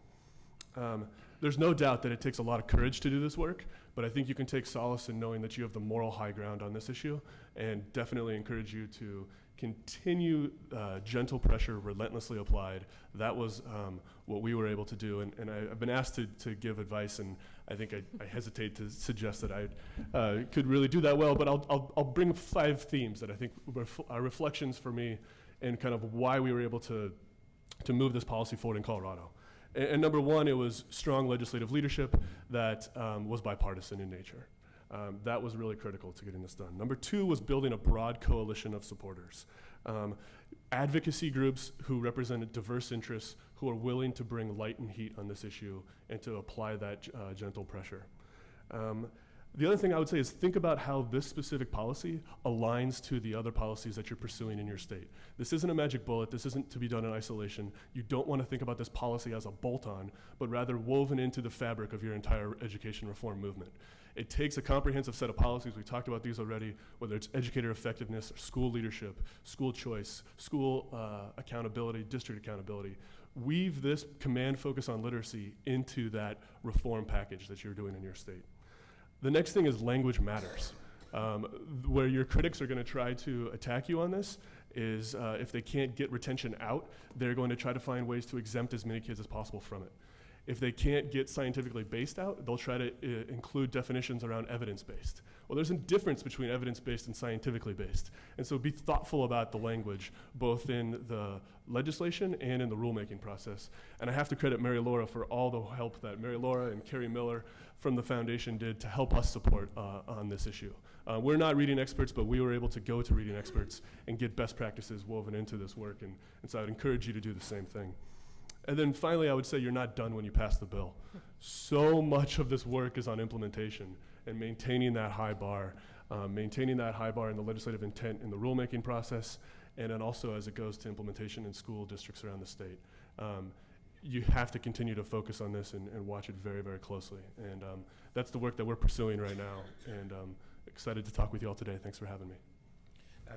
[SPEAKER 4] There's no doubt that it takes a lot of courage to do this work, but I think you can take solace in knowing that you have the moral high ground on this issue, and definitely encourage you to continue gentle pressure relentlessly applied. That was what we were able to do, and I've been asked to give advice, and I think I hesitate to suggest that I could really do that well, but I'll bring 5 themes that I think are reflections for me and kind of why we were able to move this policy forward in Colorado. And number one, it was strong legislative leadership that was bipartisan in nature. That was really critical to getting this done. Number 2 was building a broad coalition of supporters. Advocacy groups who represented diverse interests, who are willing to bring light and heat on this issue and to apply that gentle pressure. The other thing I would say is think about how this specific policy aligns to the other policies that you're pursuing in your state. This isn't a magic bullet. This isn't to be done in isolation. You don't want to think about this policy as a bolt-on, but rather woven into the fabric of your entire education reform movement. It takes a comprehensive set of policies. We talked about these already, whether it's educator effectiveness, or school leadership, school choice, school accountability, district accountability. Weave this command focus on literacy into that reform package that you're doing in your state. The next thing is language matters. Where your critics are going to try to attack you on this is if they can't get retention out, they're going to try to find ways to exempt as many kids as possible from it. If they can't get scientifically based out, they'll try to include definitions around evidence-based. Well, there's a difference between evidence-based and scientifically based. And so be thoughtful about the language, both in the legislation and in the rulemaking process. And I have to credit Mary Laura for all the help that Mary Laura and Carrie Miller from the foundation did to help us support on this issue. We're not reading experts, but we were able to go to reading experts and get best practices woven into this work. And so I would encourage you to do the same thing. And then finally, I would say you're not done when you pass the bill. So much of this work is on implementation and maintaining that high bar in the legislative intent in the rulemaking process, and then also as it goes to implementation in school districts around the state. You have to continue to focus on this and watch it very, very closely. And that's the work that we're pursuing right now. And excited to talk with you all today. Thanks for having me.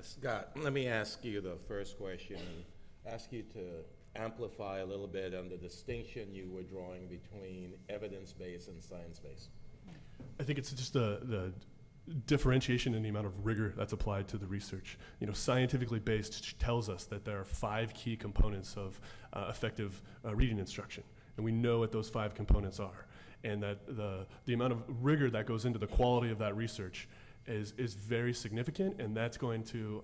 [SPEAKER 1] Scott, let me ask you the first question and ask you to amplify a little bit on the distinction you were drawing between evidence-based and science-based.
[SPEAKER 4] I think it's just the differentiation in the amount of rigor that's applied to the research. You know, scientifically based tells us that there are 5 key components of effective reading instruction, and we know what those 5 components are, and that the amount of rigor that goes into the quality of that research is very significant, and that's going to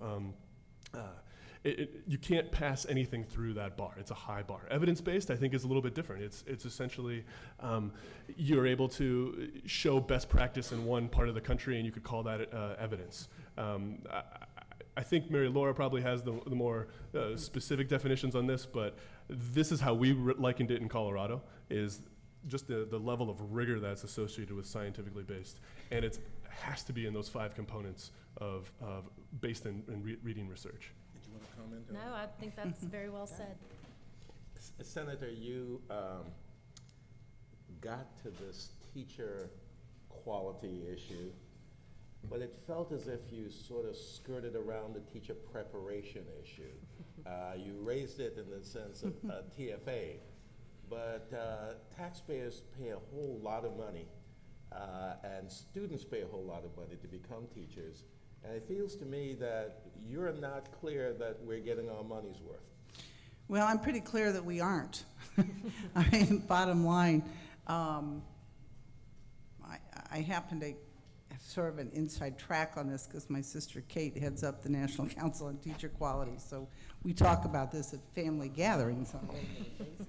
[SPEAKER 4] you can't pass anything through that bar. It's a high bar. Evidence-based, I think, is a little bit different. It's essentially you're able to show best practice in one part of the country, and you could call that evidence. I think Mary Laura probably has the more specific definitions on this, but this is how we likened it in Colorado, is just the level of rigor that's associated with scientifically based. And it has to be in those 5 components of based in reading research.
[SPEAKER 1] Did you want to comment?
[SPEAKER 2] No, I think that's very well said.
[SPEAKER 1] Senator, you got to this teacher quality issue, but it felt as if you sort of skirted around the teacher preparation issue. You raised it in the sense of TFA, but taxpayers pay a whole lot of money, and students pay a whole lot of money to become teachers. And it feels to me that you're not clear that we're getting our money's worth.
[SPEAKER 3] Well, I'm pretty clear that we aren't. I mean, bottom line, I happen to have sort of an inside track on this because my sister Kate heads up the National Council on Teacher Quality, so we talk about this at family gatherings on a regular basis.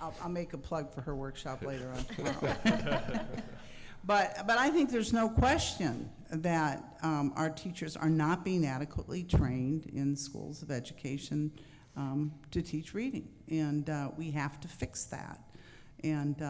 [SPEAKER 3] I'll make a plug for her workshop later on tomorrow. But I think there's no question that our teachers are not being adequately trained in schools of education to teach reading, and we have to fix that. And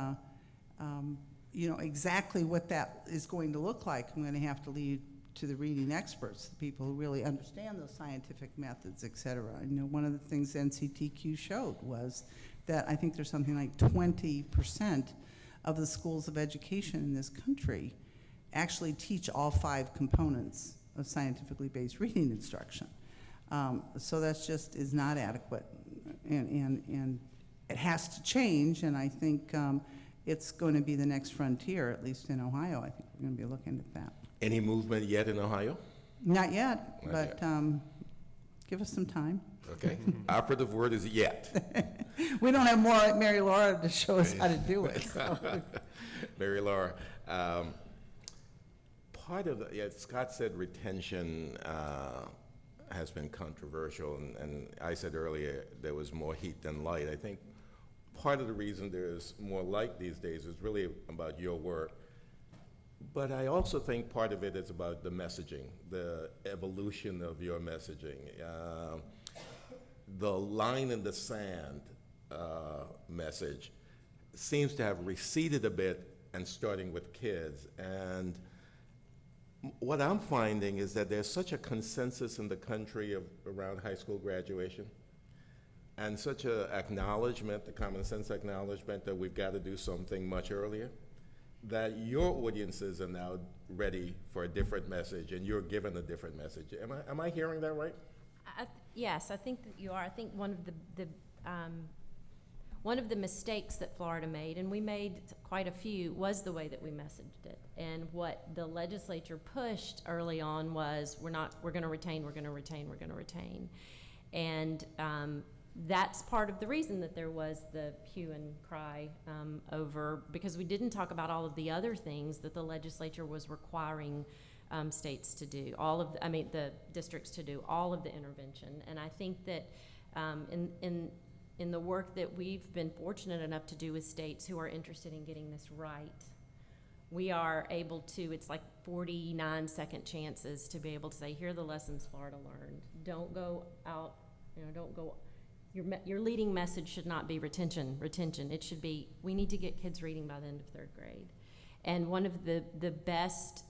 [SPEAKER 3] you know, exactly what that is going to look like, I'm going to have to leave to the reading experts, the people who really understand those scientific methods, et cetera. You know, one of the things NCTQ showed was that I think there's something like 20% of the schools of education in this country actually teach all 5 components of scientifically based reading instruction. So that's just is not adequate, and it has to change, and I think it's going to be the next frontier, at least in Ohio. I think we're going to be looking at that.
[SPEAKER 1] Any movement yet in Ohio?
[SPEAKER 3] Not yet,
[SPEAKER 1] Not
[SPEAKER 3] but
[SPEAKER 1] yet.
[SPEAKER 3] Give us some time.
[SPEAKER 1] Okay. Operative word is yet.
[SPEAKER 3] We don't have more Mary Laura to show us how to do it. So.
[SPEAKER 1] Mary Laura, part of Scott said retention has been controversial, and I said earlier there was more heat than light. I think part of the reason there's more light these days is really about your work. But I also think part of it is about the messaging, the evolution of your messaging. The line in the sand message seems to have receded a bit and starting with kids. And what I'm finding is that there's such a consensus in the country around high school graduation, and such an acknowledgement, the common sense acknowledgement that we've got to do something much earlier, that your audiences are now ready for a different message, and you're given a different message. Am I hearing that right?
[SPEAKER 2] Yes, I think that you are. I think one of one of the mistakes that Florida made, and we made quite a few, was the way that we messaged it. And what the legislature pushed early on was, we're going to retain, we're going to retain, we're going to retain. And that's part of the reason that there was the hue and cry over, because we didn't talk about all of the other things that the legislature was requiring states to do, the districts to do, all of the intervention. And I think that in the work that we've been fortunate enough to do with states who are interested in getting this right, we are able to, it's like 49 second chances to be able to say, here are the lessons Florida learned. Don't go out, don't go, your leading message should not be retention. It should be, we need to get kids reading by the end of third grade. And one of the best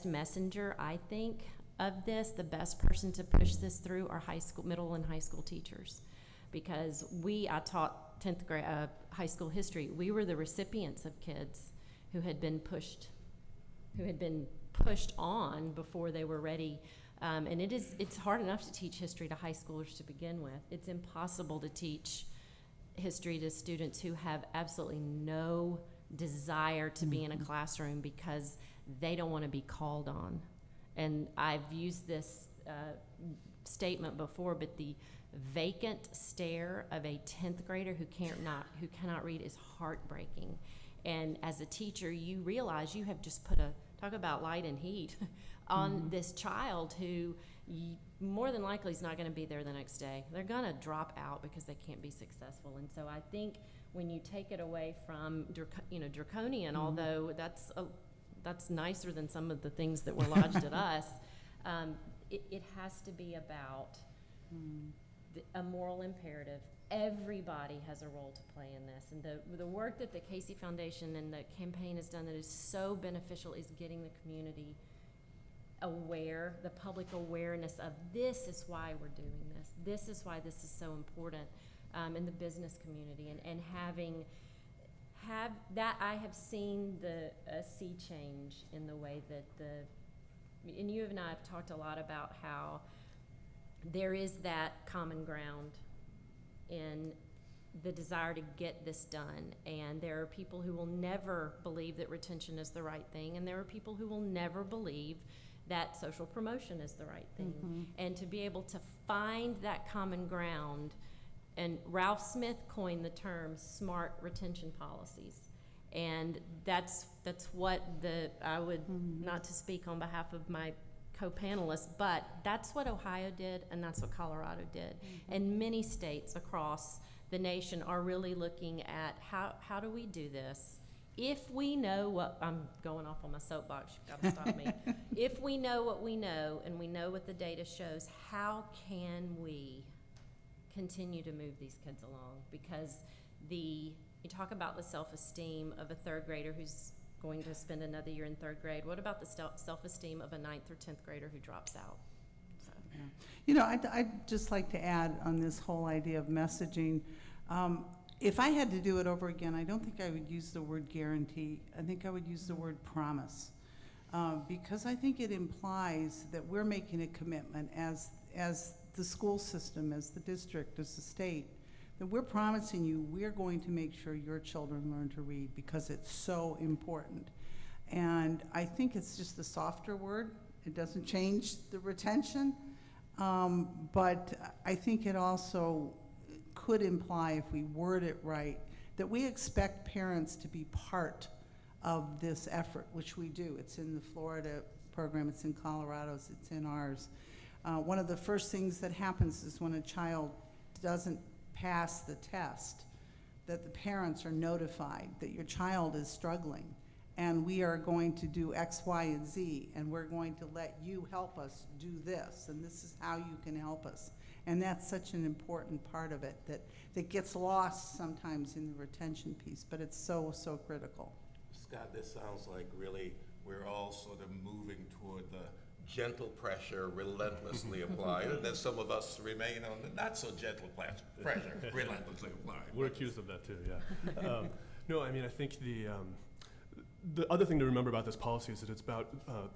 [SPEAKER 2] messenger, I think, of this, the best person to push this through are middle and high school teachers. Because I taught 10th grade high school history. We were the recipients of kids who had been pushed on before they were ready. And it's hard enough to teach history to high schoolers to begin with. It's impossible to teach history to students who have absolutely no desire to be in a classroom because they don't want to be called on. And I've used this statement before, but the vacant stare of a 10th grader who cannot read is heartbreaking. And as a teacher, you realize you have just talk about light and heat on this child who more than likely is not going to be there the next day. They're going to drop out because they can't be successful. And so I think when you take it away from draconian, although that's nicer than some of the things that were lodged at us, it has to be about a moral imperative. Everybody has a role to play in this. And the work that the Casey Foundation and the campaign has done that is so beneficial is getting the community aware, the public awareness of this is why we're doing this. This is why this is so important in the business community. And have that, I have seen a sea change in the way that and you and I have talked a lot about how there is that common ground in the desire to get this done. And there are people who will never believe that retention is the right thing, and there are people who will never believe that social promotion is the right thing. And to be able to find that common ground, and Ralph Smith coined the term smart retention policies. And that's what I would, not to speak on behalf of my co-panelists, but that's what Ohio did, and that's what Colorado did. And many states across the nation are really looking at how do we do this? If we know what, I'm going off on my soapbox, you've got to stop me. If we know what we know, and we know what the data shows, how can we continue to move these kids along? Because you talk about the self-esteem of a third grader who's going to spend another year in third grade. What about the self-esteem of a 9th or 10th grader who drops out? So.
[SPEAKER 3] Yeah. I'd just like to add on this whole idea of messaging. If I had to do it over again, I don't think I would use the word guarantee. I think I would use the word promise. Because I think it implies that we're making a commitment as the school system, as the district, as the state, that we're promising you we're going to make sure your children learn to read because it's so important. And I think it's just a softer word. It doesn't change the retention, but I think it also could imply, if we word it right, that we expect parents to be part of this effort, which we do. It's in the Florida program, it's in Colorado's, it's in ours. One of the first things that happens is when a child doesn't pass the test, that the parents are notified that your child is struggling, and we are going to do X, Y, and Z, and we're going to let you help us do this, and this is how you can help us. And that's such an important part of it that gets lost sometimes in the retention piece, but it's so, so critical.
[SPEAKER 1] Scott, this sounds like really we're all sort of moving toward the gentle pressure relentlessly applied, and then some of us remain on the not so gentle pressure relentlessly applied.
[SPEAKER 4] We're accused of that too, yeah. No, I mean, I think the other thing to remember about this policy is that it's about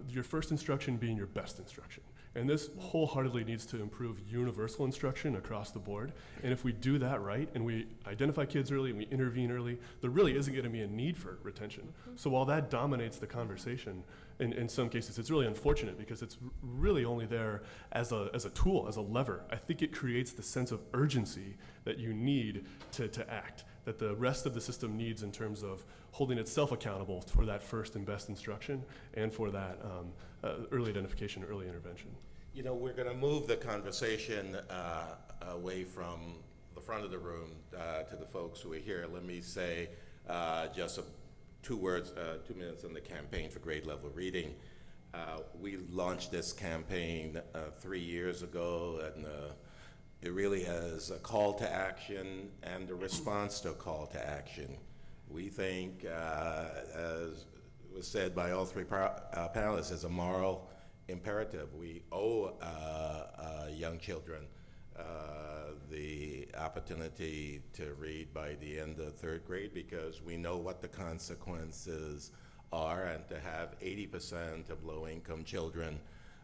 [SPEAKER 4] your first instruction being your best instruction. And this wholeheartedly needs to improve universal instruction across the board. And if we do that right, and we identify kids early and we intervene early, there really isn't going to be a need for retention. So while that dominates the conversation, in some cases, it's really unfortunate because it's really only there as a tool, as a lever. I think it creates the sense of urgency that you need to act, that the rest of the system needs in terms of holding itself accountable for that first and best instruction and for that early identification, early intervention.
[SPEAKER 1] You know, we're going to move the conversation away from the front of the room to the folks who are here. Let me say just 2 minutes on the campaign for grade level reading. We launched this campaign 3 years ago, and it really has a call to action and a response to a call to action. We think, as was said by all 3 panelists, as a moral imperative. We owe young children the opportunity to read by the end of 3rd grade, because we know what the consequences are, and to have 80% of low-income children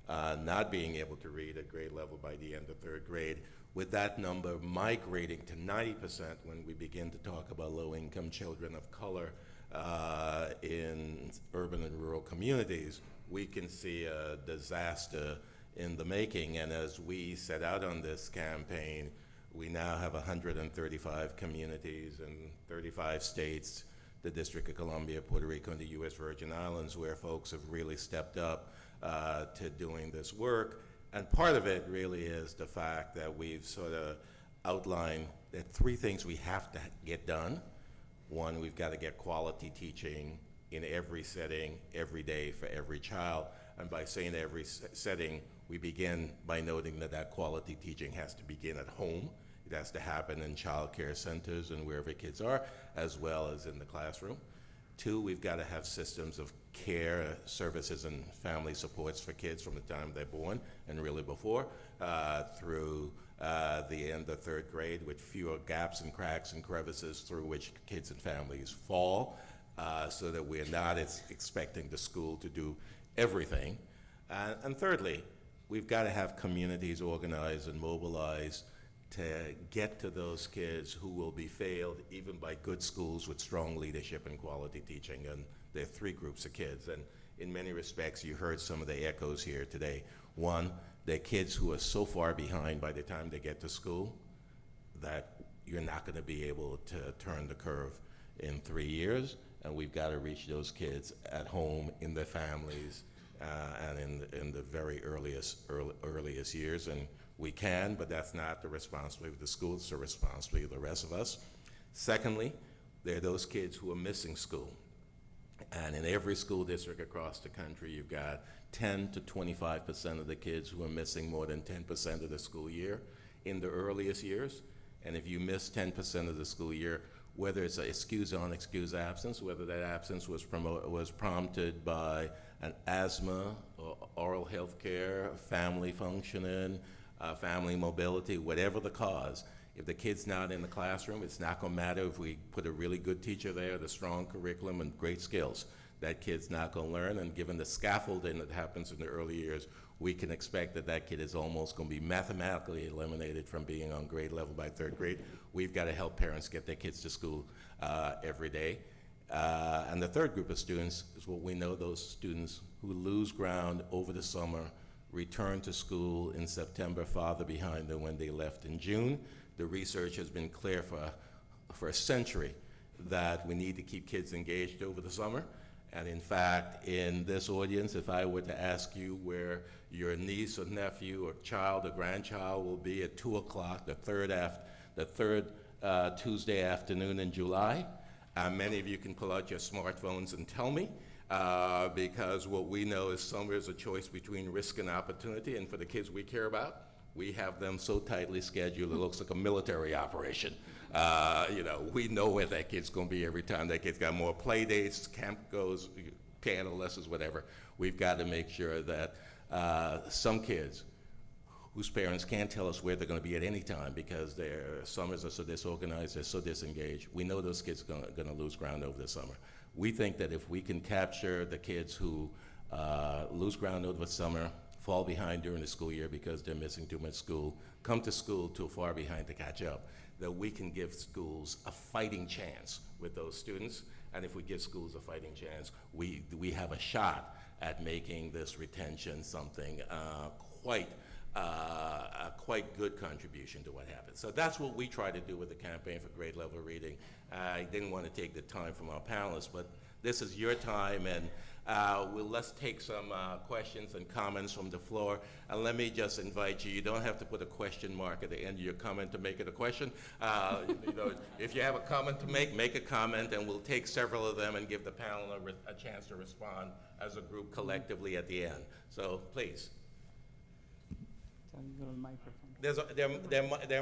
[SPEAKER 1] not being able to read at grade level by the end of 3rd grade, with that number migrating to 90% when we begin to talk about low-income children of color in urban and rural communities, we can see a disaster in the making. And as we set out on this campaign, we now have 135 communities in 35 states, the District of Columbia, Puerto Rico, and the U.S. Virgin Islands, where folks have really stepped up to doing this work. And part of it really is the fact that we've sort of outlined that 3 things we have to get done. 1, we've got to get quality teaching in every setting, every day, for every child. And by saying every setting, we begin by noting that that quality teaching has to begin at home. It has to happen in child care centers and wherever kids are, as well as in the classroom. 2, we've got to have systems of care, services, and family supports for kids from the time they're born and really before, through the end of 3rd grade, with fewer gaps and cracks and crevices through which kids and families fall, so that we're not expecting the school to do everything. And thirdly, we've got to have communities organized and mobilized to get to those kids who will be failed even by good schools with strong leadership and quality teaching. And there are 3 groups of kids, and in many respects you heard some of the echoes here today. 1, they're kids who are so far behind by the time they get to school that you're not going to be able to turn the curve in 3 years, and we've got to reach those kids at home, in their families, and in the very earliest years. And we can, but that's not the responsibility of the school, it's the responsibility of the rest of us. Secondly, there are those kids who are missing school. And in every school district across the country, you've got 10 to 25% of the kids who are missing more than 10% of the school year in the earliest years. And if you miss 10% of the school year, whether it's an excuse on, excuse absence, whether that absence was prompted by an asthma, or oral health care, family functioning, family mobility, whatever the cause, if the kid's not in the classroom, it's not going to matter if we put a really good teacher there, the strong curriculum and great skills. That kid's not going to learn, and given the scaffolding that happens in the early years, we can expect that that kid is almost going to be mathematically eliminated from being on grade level by 3rd grade. We've got to help parents get their kids to school every day. And the 3rd group of students is what we know, those students who lose ground over the summer, return to school in September, farther behind than when they left in June. The research has been clear for a century that we need to keep kids engaged over the summer. And in fact, in this audience, if I were to ask you where your niece or nephew or child or grandchild will be at 2 o'clock, the third Tuesday afternoon in July, many of you can pull out your smartphones and tell me, because what we know is summer is a choice between risk and opportunity, and for the kids we care about, we have them so tightly scheduled it looks like a military operation. We know where that kid's going to be every time. That kid's got more play dates, camp goes, piano lessons, whatever. We've got to make sure that some kids whose parents can't tell us where they're going to be at any time because their summers are so disorganized, they're so disengaged, we know those kids are going to lose ground over the summer. We think that if we can capture the kids who lose ground over the summer, fall behind during the school year because they're missing too much school, come to school too far behind to catch up, that we can give schools a fighting chance with those students. And if we give schools a fighting chance, we have a shot at making this retention something a quite good contribution to what happens. So that's what we try to do with the campaign for grade level reading. I didn't want to take the time from our panelists, but this is your time, and let's take some questions and comments from the floor. And let me just invite you, you don't have to put a question mark at the end of your comment to make it a question. If you have a comment to make a comment, and we'll take several of them and give the panel a chance to respond as a group collectively at the end. So please.
[SPEAKER 3] So you go to the microphone.
[SPEAKER 1] There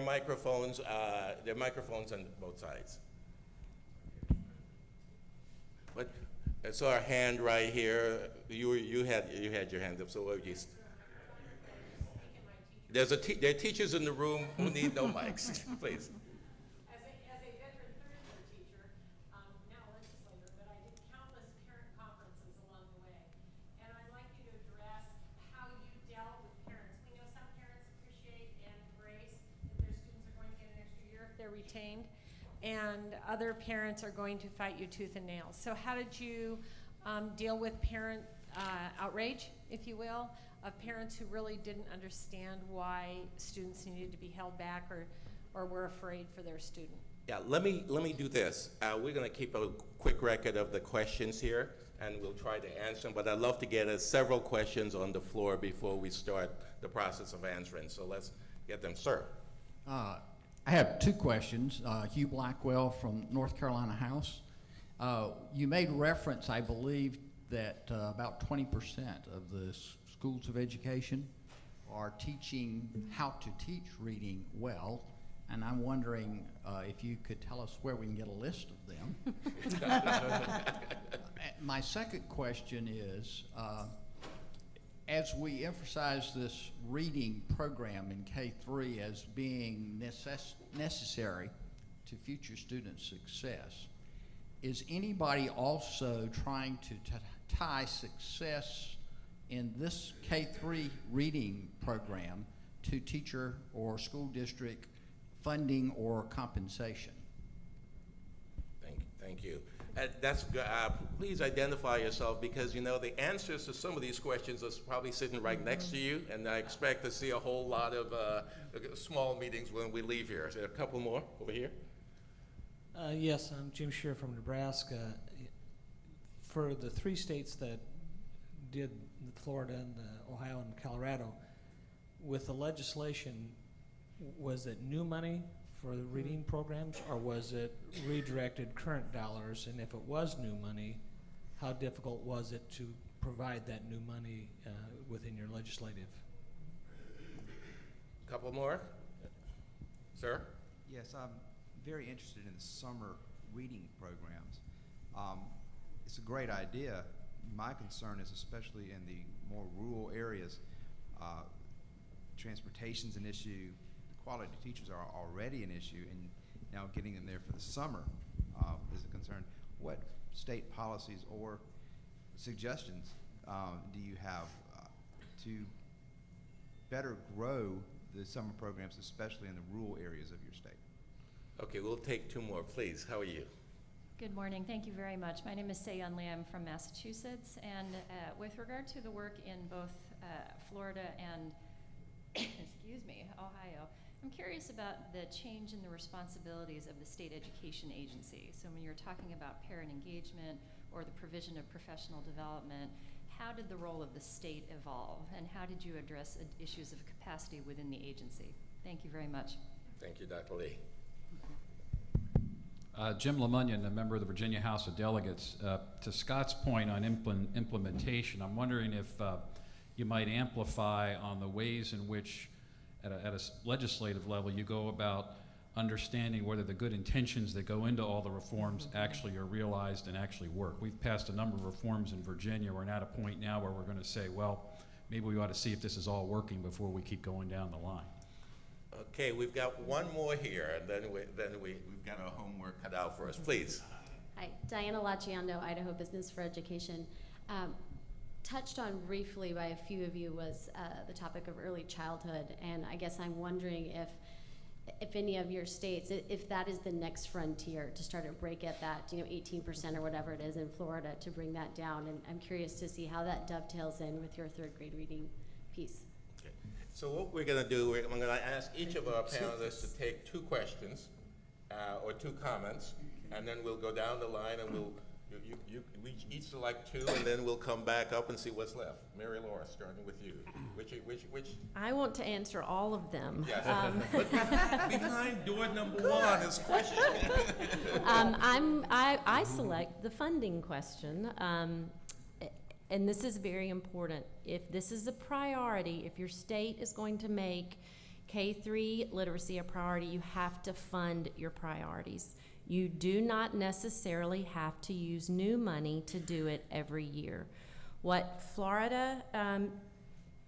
[SPEAKER 1] are microphones on both sides. But I saw a hand right here. You had your hand up. So what you? There are teachers in the room who need no mics. Please.
[SPEAKER 5] As a veteran third-year teacher, now legislator, but I did countless parent conferences along the way. And I'd like you to address how you dealt with parents. We know some parents appreciate and embrace that their students are going to get an extra year if they're retained, and other parents are going to fight you tooth and nail. So how did you deal with parent outrage, if you will, of parents who really didn't understand why students needed to be held back or were afraid for their student?
[SPEAKER 1] Yeah, let me do this. We're going to keep a quick record of the questions here, and we'll try to answer them. But I'd love to get several questions on the floor before we start the process of answering. So let's get them, sir.
[SPEAKER 6] I have two questions. Hugh Blackwell from North Carolina House. You made reference, I believe, that about 20% of the schools of education are teaching how to teach reading well, and I'm wondering if you could tell us where we can get a list of them. My second question is, as we emphasize this reading program in K-3 as being necessary to future student success, is anybody also trying to tie success in this K-3 reading program to teacher or school district funding or compensation?
[SPEAKER 1] Thank you. Please identify yourself, because the answers to some of these questions are probably sitting right next to you, and I expect to see a whole lot of small meetings when we leave here. Is there a couple more over here?
[SPEAKER 7] Yes, I'm Jim Shear from Nebraska. For the three states that did Florida and Ohio and Colorado, with the legislation, was it new money for the reading programs, or was it redirected current dollars? And if it was new money, how difficult was it to provide that new money within your legislative?
[SPEAKER 1] Couple more, sir.
[SPEAKER 8] Yes, I'm very interested in the summer reading programs. It's a great idea. My concern is, especially in the more rural areas, transportation's an issue. Quality teachers are already an issue, and now getting them there for the summer is a concern. What state policies or suggestions do you have to better grow the summer programs, especially in the rural areas of your state?
[SPEAKER 1] Okay, we'll take two more, please. How are you?
[SPEAKER 9] Good morning. Thank you very much. My name is Seyon Lee. I'm from Massachusetts, and with regard to the work in both Florida and Ohio, I'm curious about the change in the responsibilities of the state education agency. So when you're talking about parent engagement or the provision of professional development, how did the role of the state evolve, and how did you address issues of capacity within the agency? Thank you very much.
[SPEAKER 1] Thank you, Dr. Lee.
[SPEAKER 10] Jim Lemunion, a member of the Virginia House of Delegates. To Scott's point on implementation, I'm wondering if you might amplify on the ways in which, at a legislative level, you go about understanding whether the good intentions that go into all the reforms actually are realized and actually work. We've passed a number of reforms in Virginia. We're at a point now where we're going to say, well, maybe we ought to see if this is all working before we keep going down the line.
[SPEAKER 1] Okay, we've got one more here, and then we've got our homework cut out for us. Please.
[SPEAKER 11] Hi, Diana Lacciando, Idaho Business for Education. touched on briefly by a few of you was the topic of early childhood, and I guess I'm wondering if any of your states, if that is the next frontier to start to break at that, 18% or whatever it is in Florida, to bring that down. And I'm curious to see how that dovetails in with your third grade reading piece.
[SPEAKER 1] Okay. So what we're going to do, I'm going to ask each of our panelists to take 2 questions or 2 comments, and then we'll go down the line and we each select 2, and then we'll come back up and see what's left. Mary Laura, starting with you. Which?
[SPEAKER 2] I want to answer all of them.
[SPEAKER 1] Yes. But behind door number 1 is question.
[SPEAKER 2] I select the funding question, and this is very important. If this is a priority, if your state is going to make K-3 literacy a priority, you have to fund your priorities. You do not necessarily have to use new money to do it every year. What Florida,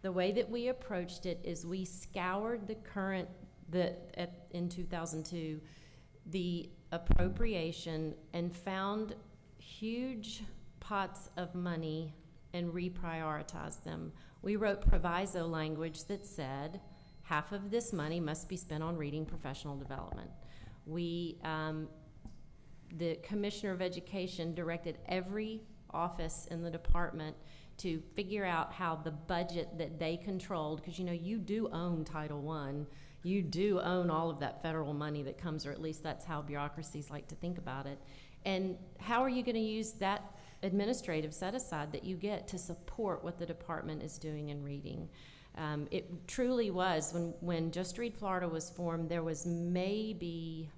[SPEAKER 2] the way that we approached it is we scoured in 2002, the appropriation and found huge pots of money and reprioritized them. We wrote proviso language that said half of this money must be spent on reading professional development. The Commissioner of Education directed every office in the department to figure out how the budget that they controlled, because you do own Title I, you do own all of that federal money that comes, or at least that's how bureaucracies like to think about it. And how are you going to use that administrative set-aside that you get to support what the department is doing in reading? It truly was, when Just Read Florida was formed, there was maybe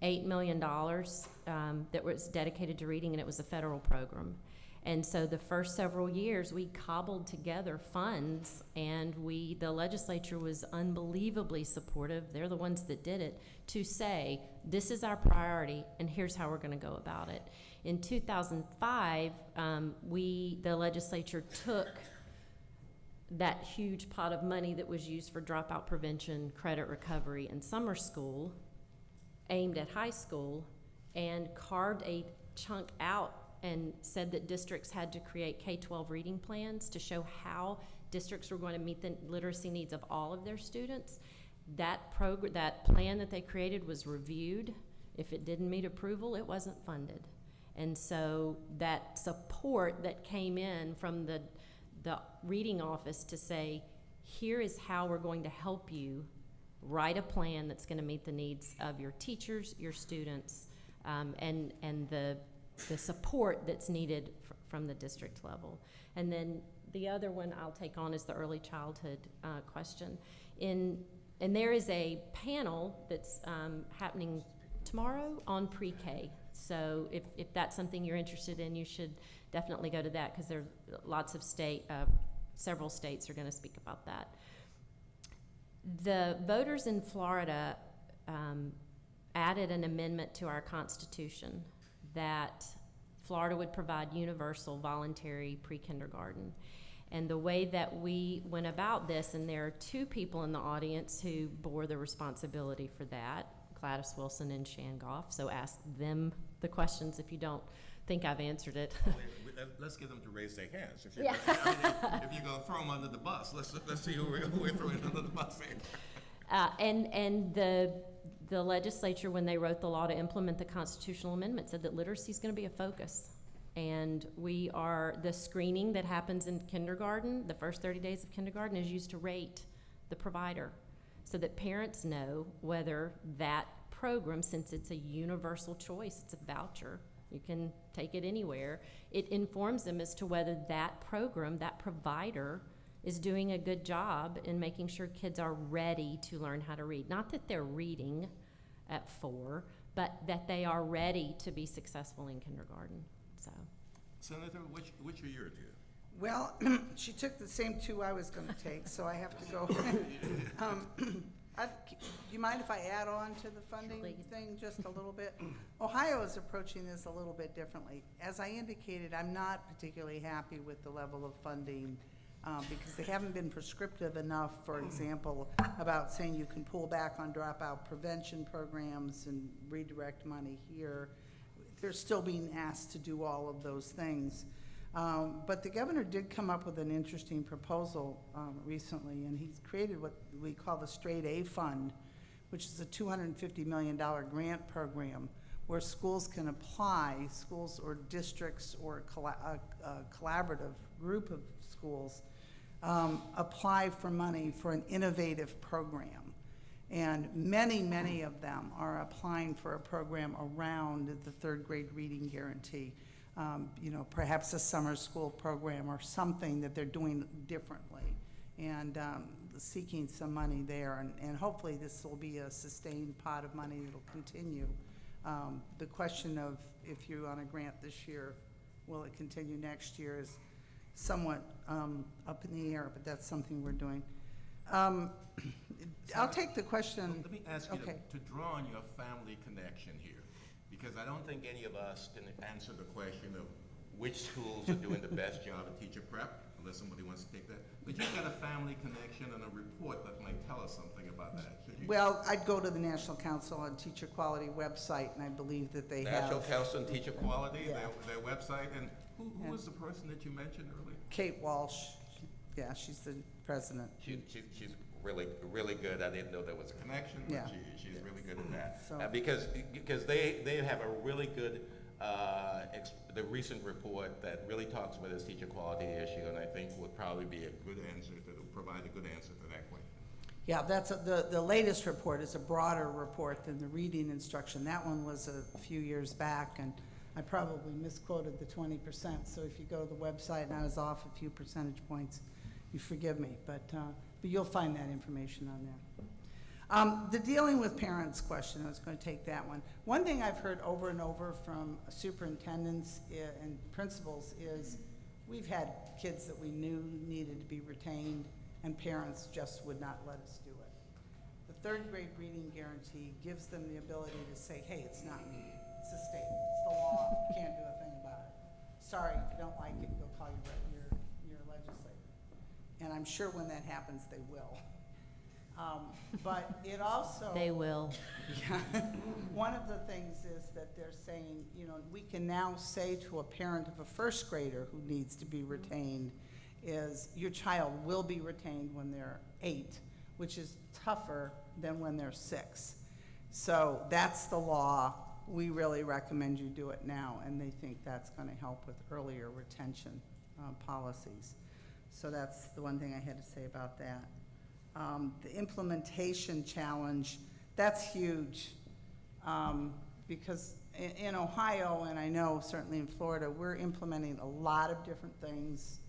[SPEAKER 2] $8 million that was dedicated to reading, and it was a federal program. And so the first several years, we cobbled together funds, and the legislature was unbelievably supportive. They're the ones that did it, to say, this is our priority, and here's how we're going to go about it. In 2005, the legislature took that huge pot of money that was used for dropout prevention, credit recovery, and summer school, aimed at high school, and carved a chunk out and said that districts had to create K-12 reading plans to show how districts were going to meet the literacy needs of all of their students. That plan that they created was reviewed. If it didn't meet approval, it wasn't funded. And so that support that came in from the reading office to say, here is how we're going to help you write a plan that's going to meet the needs of your teachers, your students, and the support that's needed from the district level. And then the other one I'll take on is the early childhood question. And there is a panel that's happening tomorrow on pre-K. So if that's something you're interested in, you should definitely go to that, because there are lots of several states are going to speak about that. The voters in Florida added an amendment to our Constitution that Florida would provide universal voluntary pre-kindergarten. And the way that we went about this, and there are 2 people in the audience who bore the responsibility for that, Gladys Wilson and Shan Goff, so ask them the questions if you don't think I've answered it.
[SPEAKER 1] Let's get them to raise their hands. If you're going to throw them under the bus, let's see who we're throwing under the bus here.
[SPEAKER 2] And the legislature, when they wrote the law to implement the constitutional amendment, said that literacy is going to be a focus. And the screening that happens in kindergarten, the first 30 days of kindergarten, is used to rate the provider, so that parents know whether that program, since it's a universal choice, it's a voucher, you can take it anywhere, it informs them as to whether that program, that provider, is doing a good job in making sure kids are ready to learn how to read. Not that they're reading at 4, but that they are ready to be successful in kindergarten. So,
[SPEAKER 1] Senator, which are your 2?
[SPEAKER 3] Well, she took the same 2 I was going to take, so I have to go. Do you mind if I add on to the funding thing just a little bit? Ohio is approaching this a little bit differently. As I indicated, I'm not particularly happy with the level of funding because they haven't been prescriptive enough, for example, about saying you can pull back on dropout prevention programs and redirect money here. They're still being asked to do all of those things. But the governor did come up with an interesting proposal recently, and he's created what we call the Straight A Fund, which is a $250 million grant program where schools can apply, schools or districts or a collaborative group of schools apply for money for an innovative program. And many, many of them are applying for a program around the third grade reading guarantee. You know, perhaps a summer school program or something that they're doing differently, and seeking some money there. And hopefully this will be a sustained pot of money that will continue. The question of if you're on a grant this year, will it continue next year is somewhat up in the air, but that's something we're doing. I'll take the question.
[SPEAKER 1] Let me ask you
[SPEAKER 3] Okay.
[SPEAKER 1] to draw on your family connection here, because I don't think any of us can answer the question of which schools are doing the best job at teacher prep, unless somebody wants to take that. But you've got a family connection and a report that might tell us something about that. Should you?
[SPEAKER 3] Well, I'd go to the National Council on Teacher Quality website, and I believe that they
[SPEAKER 1] National
[SPEAKER 3] have
[SPEAKER 1] Council on Teacher Quality,
[SPEAKER 3] Yeah.
[SPEAKER 1] their website, and who
[SPEAKER 3] Yeah.
[SPEAKER 1] was the person that you mentioned earlier?
[SPEAKER 3] Kate Walsh. Yeah, she's the president.
[SPEAKER 1] She's really good. I didn't know there was a connection, but
[SPEAKER 3] Yeah.
[SPEAKER 1] she's really good at that.
[SPEAKER 3] So-
[SPEAKER 1] Because they have a really good, the recent report that really talks about this teacher quality issue, and I think would probably be a good answer, that will provide a good answer to that question.
[SPEAKER 3] Yeah, that's the latest report is a broader report than the reading instruction. That one was a few years back, and I probably misquoted the 20%. So if you go to the website and I was off a few percentage points, you forgive me, but you'll find that information on there. The dealing with parents question, I was going to take that one. One thing I've heard over and over from superintendents and principals is we've had kids that we knew needed to be retained, and parents just would not let us do it. The third grade reading guarantee gives them the ability to say, hey, it's not me, it's the state, it's the law, you can't do a thing about it. Sorry, if you don't like it, go call your legislator. And I'm sure when that happens, they will. But it also...
[SPEAKER 2] They will.
[SPEAKER 3] Yeah. One of the things is that they're saying, you know, we can now say to a parent of a first grader who needs to be retained is your child will be retained when they're 8, which is tougher than when they're 6. So that's the law. We really recommend you do it now, and they think that's going to help with earlier retention policies. So that's the one thing I had to say about that. The implementation challenge, that's huge, because in Ohio, and I know certainly in Florida, we're implementing a lot of different things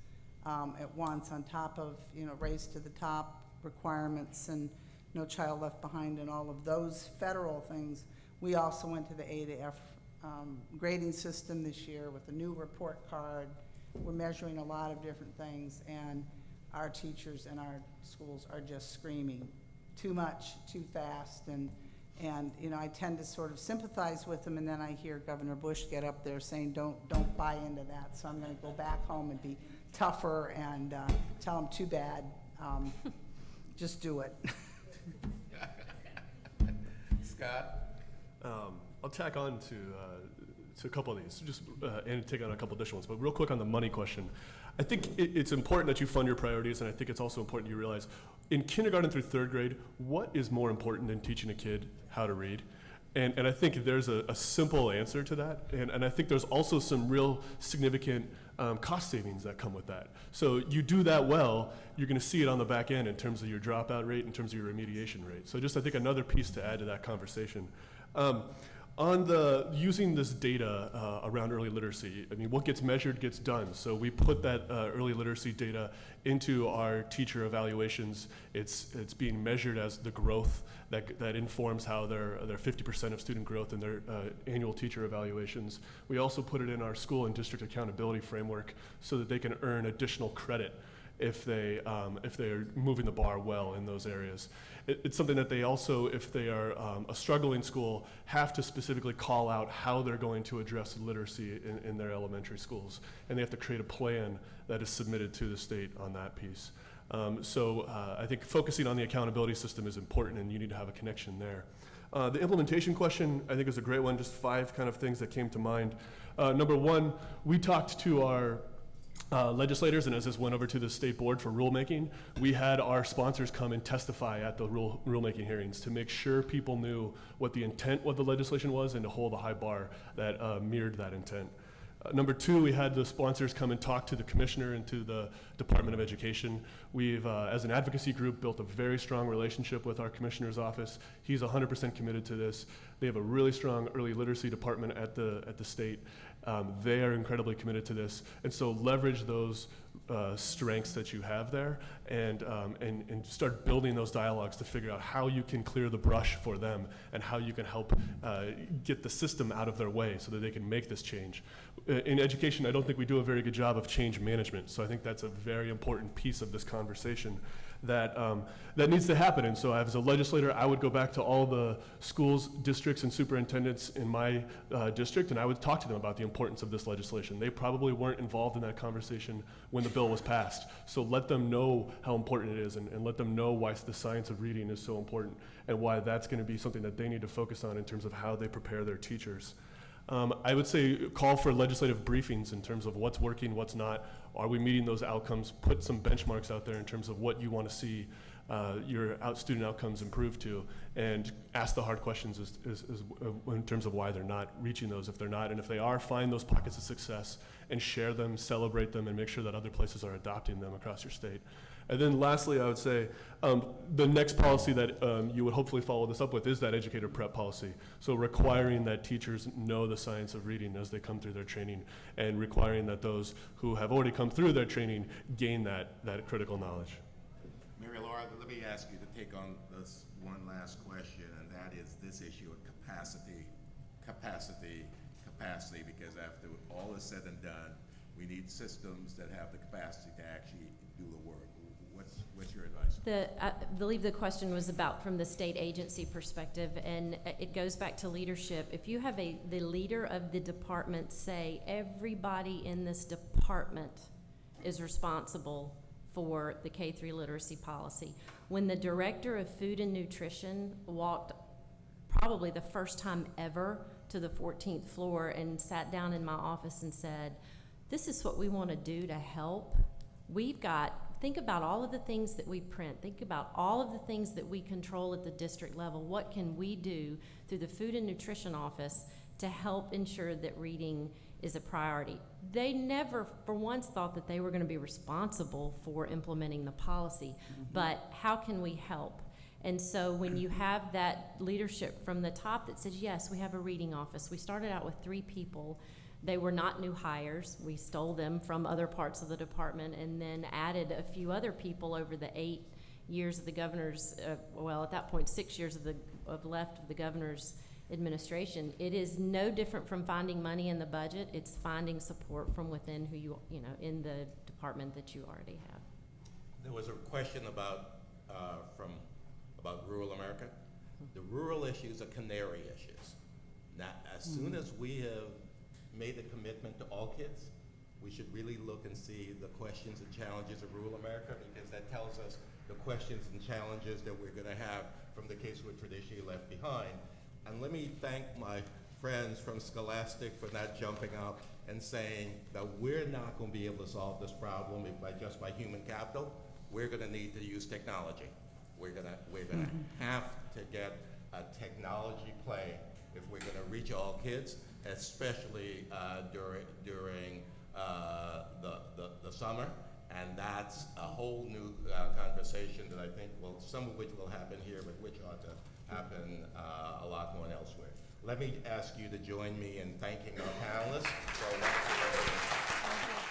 [SPEAKER 3] at once, on top of, you know, Race to the Top requirements and No Child Left Behind and all of those federal things. We also went to the A to F grading system this year with a new report card. We're measuring a lot of different things, and our teachers and our schools are just screaming too much, too fast, and you know, I tend to sort of sympathize with them, and then I hear Governor Bush get up there saying, don't buy into that. So I'm going to go back home and be tougher and tell them too bad, just do it.
[SPEAKER 1] Scott?
[SPEAKER 4] I'll tack on to a couple of these, just and take on a couple additional ones. But real quick on the money question, I think it's important that you fund your priorities, and I think it's also important you realize in kindergarten through third grade, what is more important than teaching a kid how to read? And I think there's a simple answer to that, and I think there's also some real significant cost savings that come with that. So you do that well, you're going to see it on the back end in terms of your dropout rate, in terms of your remediation rate. So just I think another piece to add to that conversation. On the using this data around early literacy, I mean, what gets measured gets done. So we put that early literacy data into our teacher evaluations. It's being measured as the growth that informs how their 50% of student growth in their annual teacher evaluations. We also put it in our school and district accountability framework so that they can earn additional credit if they're moving the bar well in those areas. It's something that they also, if they are a struggling school, have to specifically call out how they're going to address literacy in their elementary schools. And they have to create a plan that is submitted to the state on that piece. So I think focusing on the accountability system is important, and you need to have a connection there. The implementation question, I think, is a great one, just 5 kind of things that came to mind. Number one, we talked to our legislators, and as this went over to the state board for rulemaking, we had our sponsors come and testify at the rulemaking hearings to make sure people knew what the intent of the legislation was and to hold a high bar that mirrored that intent. Number two, we had the sponsors come and talk to the commissioner and to the Department of Education. We've, as an advocacy group, built a very strong relationship with our commissioner's office. He's 100% committed to this. They have a really strong early literacy department at the state. They are incredibly committed to this. And so leverage those strengths that you have there and start building those dialogues to figure out how you can clear the brush for them and how you can help get the system out of their way so that they can make this change. In education, I don't think we do a very good job of change management, so I think that's a very important piece of this conversation that needs to happen. And so as a legislator, I would go back to all the schools, districts, and superintendents in my district, and I would talk to them about the importance of this legislation. They probably weren't involved in that conversation when the bill was passed. So let them know how important it is and let them know why the science of reading is so important and why that's going to be something that they need to focus on in terms of how they prepare their teachers. I would say call for legislative briefings in terms of what's working, what's not. Are we meeting those outcomes? Put some benchmarks out there in terms of what you want to see your student outcomes improve to, and ask the hard questions in terms of why they're not reaching those, if they're not. And if they are, find those pockets of success and share them, celebrate them, and make sure that other places are adopting them across your state. And then lastly, I would say the next policy that you would hopefully follow this up with is that educator prep policy. So requiring that teachers know the science of reading as they come through their training, and requiring that those who have already come through their training gain that critical knowledge.
[SPEAKER 1] Mary Laura, let me ask you to take on this one last question, and that is this issue of capacity, because after all is said and done, we need systems that have the capacity to actually do the work. What's your advice?
[SPEAKER 2] I believe the question was about from the state agency perspective, and it goes back to leadership. If you have the leader of the department say everybody in this department is responsible for the K-3 literacy policy. When the director of food and nutrition walked probably the first time ever to the 14th floor and sat down in my office and said, this is what we want to do to help. Think about all of the things that we print. Think about all of the things that we control at the district level. What can we do through the food and nutrition office to help ensure that reading is a priority? They never for once thought that they were going to be responsible for implementing the policy, but how can we help? And so when you have that leadership from the top that says, yes, we have a reading office. We started out with 3 people. They were not new hires. We stole them from other parts of the department and then added a few other people over the 8 years of the governor's, at that point, 6 years of left of the governor's administration. It is no different from finding money in the budget. It's finding support from within who you know, in the department that you already have.
[SPEAKER 1] There was a question about rural America. The rural issues are canary issues. Now, as soon as we have made a commitment to all kids, we should really look and see the questions and challenges of rural America, because that tells us the questions and challenges that we're going to have from the kids who are traditionally left behind. And let me thank my friends from Scholastic for not jumping up and saying that we're not going to be able to solve this problem just by human capital. We're going to need to use technology. We're going to have to get a technology play if we're going to reach all kids, especially during the summer. And that's a whole new conversation that I think some of which will happen here, but which ought to happen a lot more elsewhere. Let me ask you to join me in thanking our panelists for a wonderful presentation.